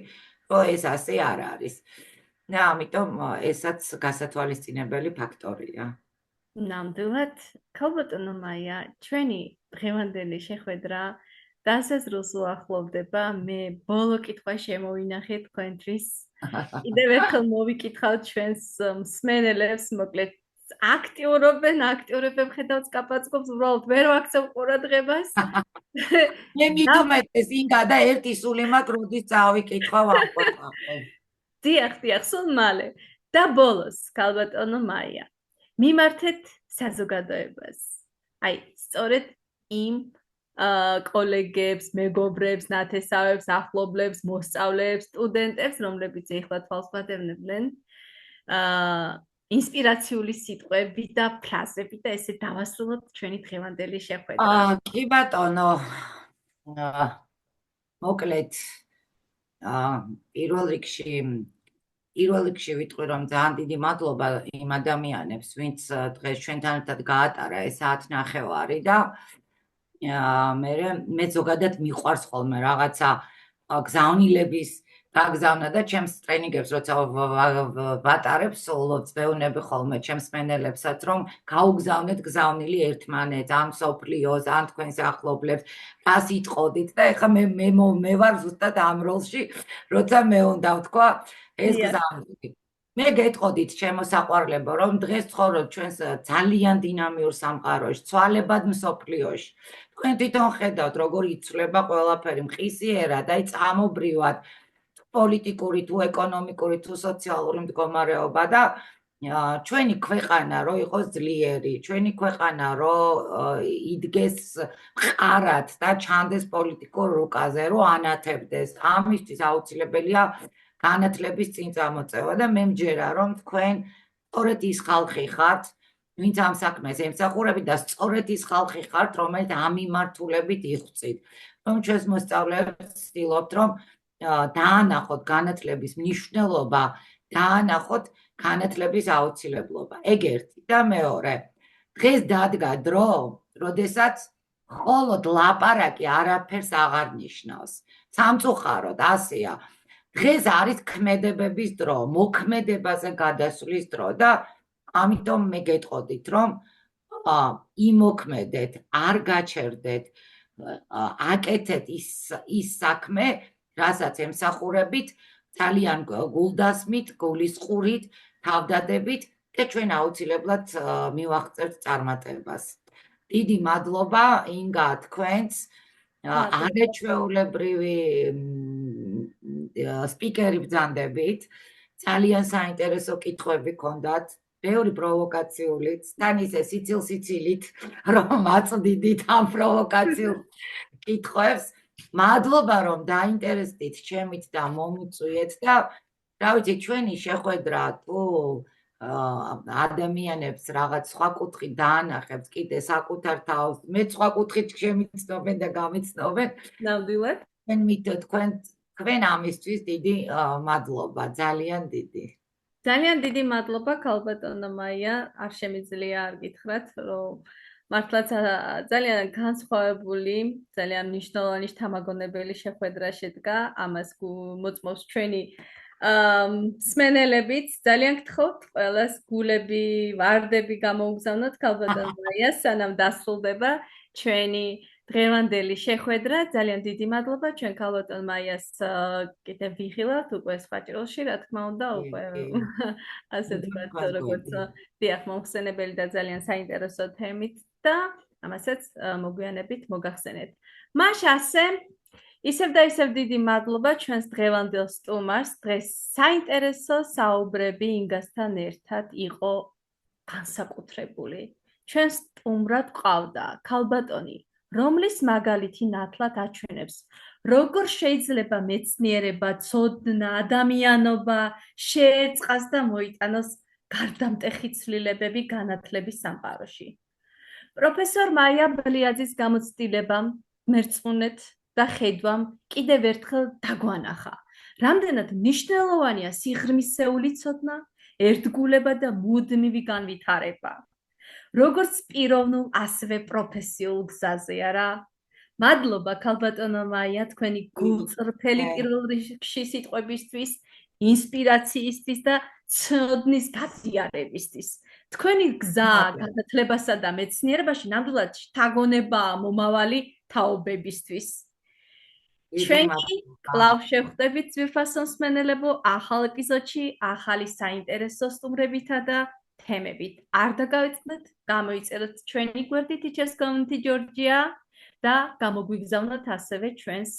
რომ ეს ასე არ არის. და ამიტომ ესაც გასათვალისწინებელი ფაქტორია. ნამდვილად, ქალბატონო მაია, ჩვენი დღევანდელი შეხვედრა დასასრულს უახლოვდება. მე ბოლო კითხვა შემოვინახე თქვენთვის. კიდევ ერთხელ მოვიკითხავთ ჩვენს მსმენელებს, მოკლედ აქტიურობენ ხედავთ კაპაწკობს, უბრალოდ ვერ ვაქცევ ყურადღებას. მე მithumetes ინგა და ერთი სული მაქვს, როდის წავიკითხვა ვამყობ. დიახ, სულ მალე. და ბოლოს, ქალბატონო მაია, მიმართეთ საზოგადოებას. აი, სწორედ იმ კოლეგებს, მეგობრებს, ნათესავებს, ახლობლებს, მოსწავლეებს, სტუდენტებს, რომლებიც ეხლა თვალს ვადევნებდნენ, ინსპირაციული სიტყვები და ფრაზები და ესე დავასრულოთ ჩვენი დღევანდელი შეხვედრა. კი ბატონო. მოკლედ, პირველ რიგში ვიტყვი რომ ძალიან დიდი მადლობა იმ ადამიანებს, ვინც დღეს ჩვენთან ერთად გაატარა ეს 1:30 და მე ზოგადად მიყვარს ხოლმე რაღაცა გზავნილების გაგზავნა და ჩემს ტრენინგებს როცა ვატარებ, სულობ ვეუბნები ხოლმე ჩემს მსმენელებსაც, რომ გაუგზავნეთ გზავნილი ერთმანეთს, ამ სოფლიოს, ან თქვენს ახლობლებს, რა სიტყოდით და ეხლა მე ვარ ზუსტად ამ როლში, როცა მე უნდა ვთქვა ეს გზავნილი. მე გეტყოდით ჩემო საყვარლებო, რომ დღეს ცხოვრობ ჩვენს ძალიან დინამიურ სამყაროში, ცვალებად მსოფლიოში. თქვენ თვითონ ხედავთ, როგორ იცვლება ყველაფერი მხისიერად, აი წამობრივად, პოლიტიკური თუ ეკონომიკური თუ სოციალური მდგომარეობა და ჩვენი ქვეყანა რო იყოს ძლიერი, ჩვენი ქვეყანა რო იდგეს მყარად და ჩანდეს პოლიტიკურ რუკაზე, რო ანათებდეს. ამისთვის აუცილებელია განათლების წინ წამოწევა და მე მჯერა რომ თქვენ სწორედ ის ხალხი ხართ, ვინც ამ საქმეს ემსახურებით და სწორედ ის ხალხი ხართ, რომელიც ამ მიმართულებით იღვწით. რომ ჩვენს მოსწავლეებს ვცდილობთ, რომ დაანახოთ განათლების მნიშვნელობა, დაანახოთ განათლების აუცილებლობა. ეგ ერთი და მეორე. დღეს დადგა დრო, როდესაც მხოლოდ ლაპარაკი არაფერს აღარ ნიშნავს. სამწუხაროდ ასეა. დღეს არის ქმედებების დრო, მოქმედებაზე გადასვლის დრო და ამიტომ მე გეტყოდით, რომ იმოქმედეთ, არ გაჩერდეთ, აკეთეთ ის საქმე, რასაც ემსახურებით, ძალიან გულდასმით, გულისყურით, თავდადებით და ჩვენ აუცილებლად მივაღწევთ წარმატებას. დიდი მადლობა ინგა თქვენს არაჩვეულებრივი სპიკერი ბრძანდებით. ძალიან საინტერესო კითხვები ჰქონდათ, ბევრი პროვოკაციულით, თან ისე სიცილით, რომ აწვდიდით ამ პროვოკაციულ კითხვებს. მადლობა რომ დაინტერესდით ჩემით და მომიწვიეთ და რა ვიცი ჩვენი შეხვედრა თუ ადამიანებს რაღაც სხვა კუთხით დაანახებთ კიდე საკუთარ თავს, მე სხვა კუთხით შემიცნობენ და გამიცნობენ. ნამდვილად. თქვენ ამისთვის დიდი მადლობა, ძალიან დიდი. ძალიან დიდი მადლობა ქალბატონო მაია, არ შემიძლია არ გითხრათ, რომ მართლაც ძალიან განსხვავებული, ძალიან მნიშვნელოვანი შთამაგონებელი შეხვედრა შედგა, ამას მოწმობს ჩვენი მსმენელებიც, ძალიან გთხოვთ ყველას გულები, ვარდები გამოუგზავნოთ ქალბატონო მაიას, სანამ დასრულდება ჩვენი დღევანდელი შეხვედრა. ძალიან დიდი მადლობა ჩვენ ქალბატონ მაიას კიდევ ვიხილავთ უკვე სხვა ჭრილში, რა თქმა უნდა, უკვე ასე ვთქვათ, როგორც დიახ, მომხსენებელი და ძალიან საინტერესო თემით და ამასაც მოგვიანებით მოგახსენეთ. მაშ ასე ისევ და ისევ დიდი მადლობა ჩვენს დღევანდელ სტუმარს. დღეს საინტერესო საუბრები ინგასთან ერთად იყო განსაკუთრებული. ჩვენ სტუმრად ყავდა ქალბატონი, რომლის მაგალითი ნათლად აჩვენებს, როგორ შეიძლება მეცნიერება, ცოდნა, ადამიანობა შეერწყას და მოიტანოს გარდამტეხი ცვლილებები განათლების სამყაროში. პროფესორ მაია ბელიაძის გამოცდილებამ, მერწმუნეთ და ხედვამ კიდევ ერთხელ დაგვანახა. რამდენად მნიშვნელოვანია სიღრმისეული ცოდნა, ერთგულება და მუდმივი განვითარება. როგორც პიროვნულ, ასევე პროფესიულ გზაზე არა. მადლობა ქალბატონო მაია, თქვენი გულწრფელი პირველ რიგში სიტყვებისთვის, ინსპირაციისთვის და ცოდნის გაზიარებისთვის. თქვენი გზა განათლებასა და მეცნიერებაში ნამდვილად შთაგონებაა მომავალი თაობებისთვის. ჩვენ კი კვლავ შევხვდებით ძვირფასო მსმენელებო ახალ ეპიზოდში, ახალი საინტერესო სტუმრებითა და თემებით. არ დაგავიწყდეთ, გამოიწეროთ ჩვენი გვერდი Teachers Community Georgia და გამოგვიგზავნოთ ასევე ჩვენს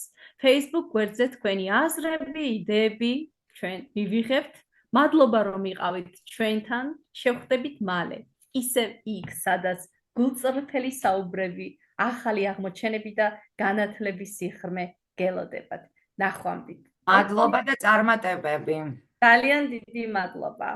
Facebook გვერდზე თქვენი აზრები, იდეები, ჩვენ მივიღებთ. მადლობა რომ იყავით ჩვენთან, შევხვდებით მალე. ისევ იქ, სადაც გულწრფელი საუბრები, ახალი აღმოჩენები და განათლების სიღრმე გელოდებათ. ნახვამდით. მადლობა და წარმატებები. ძალიან დიდი მადლობა.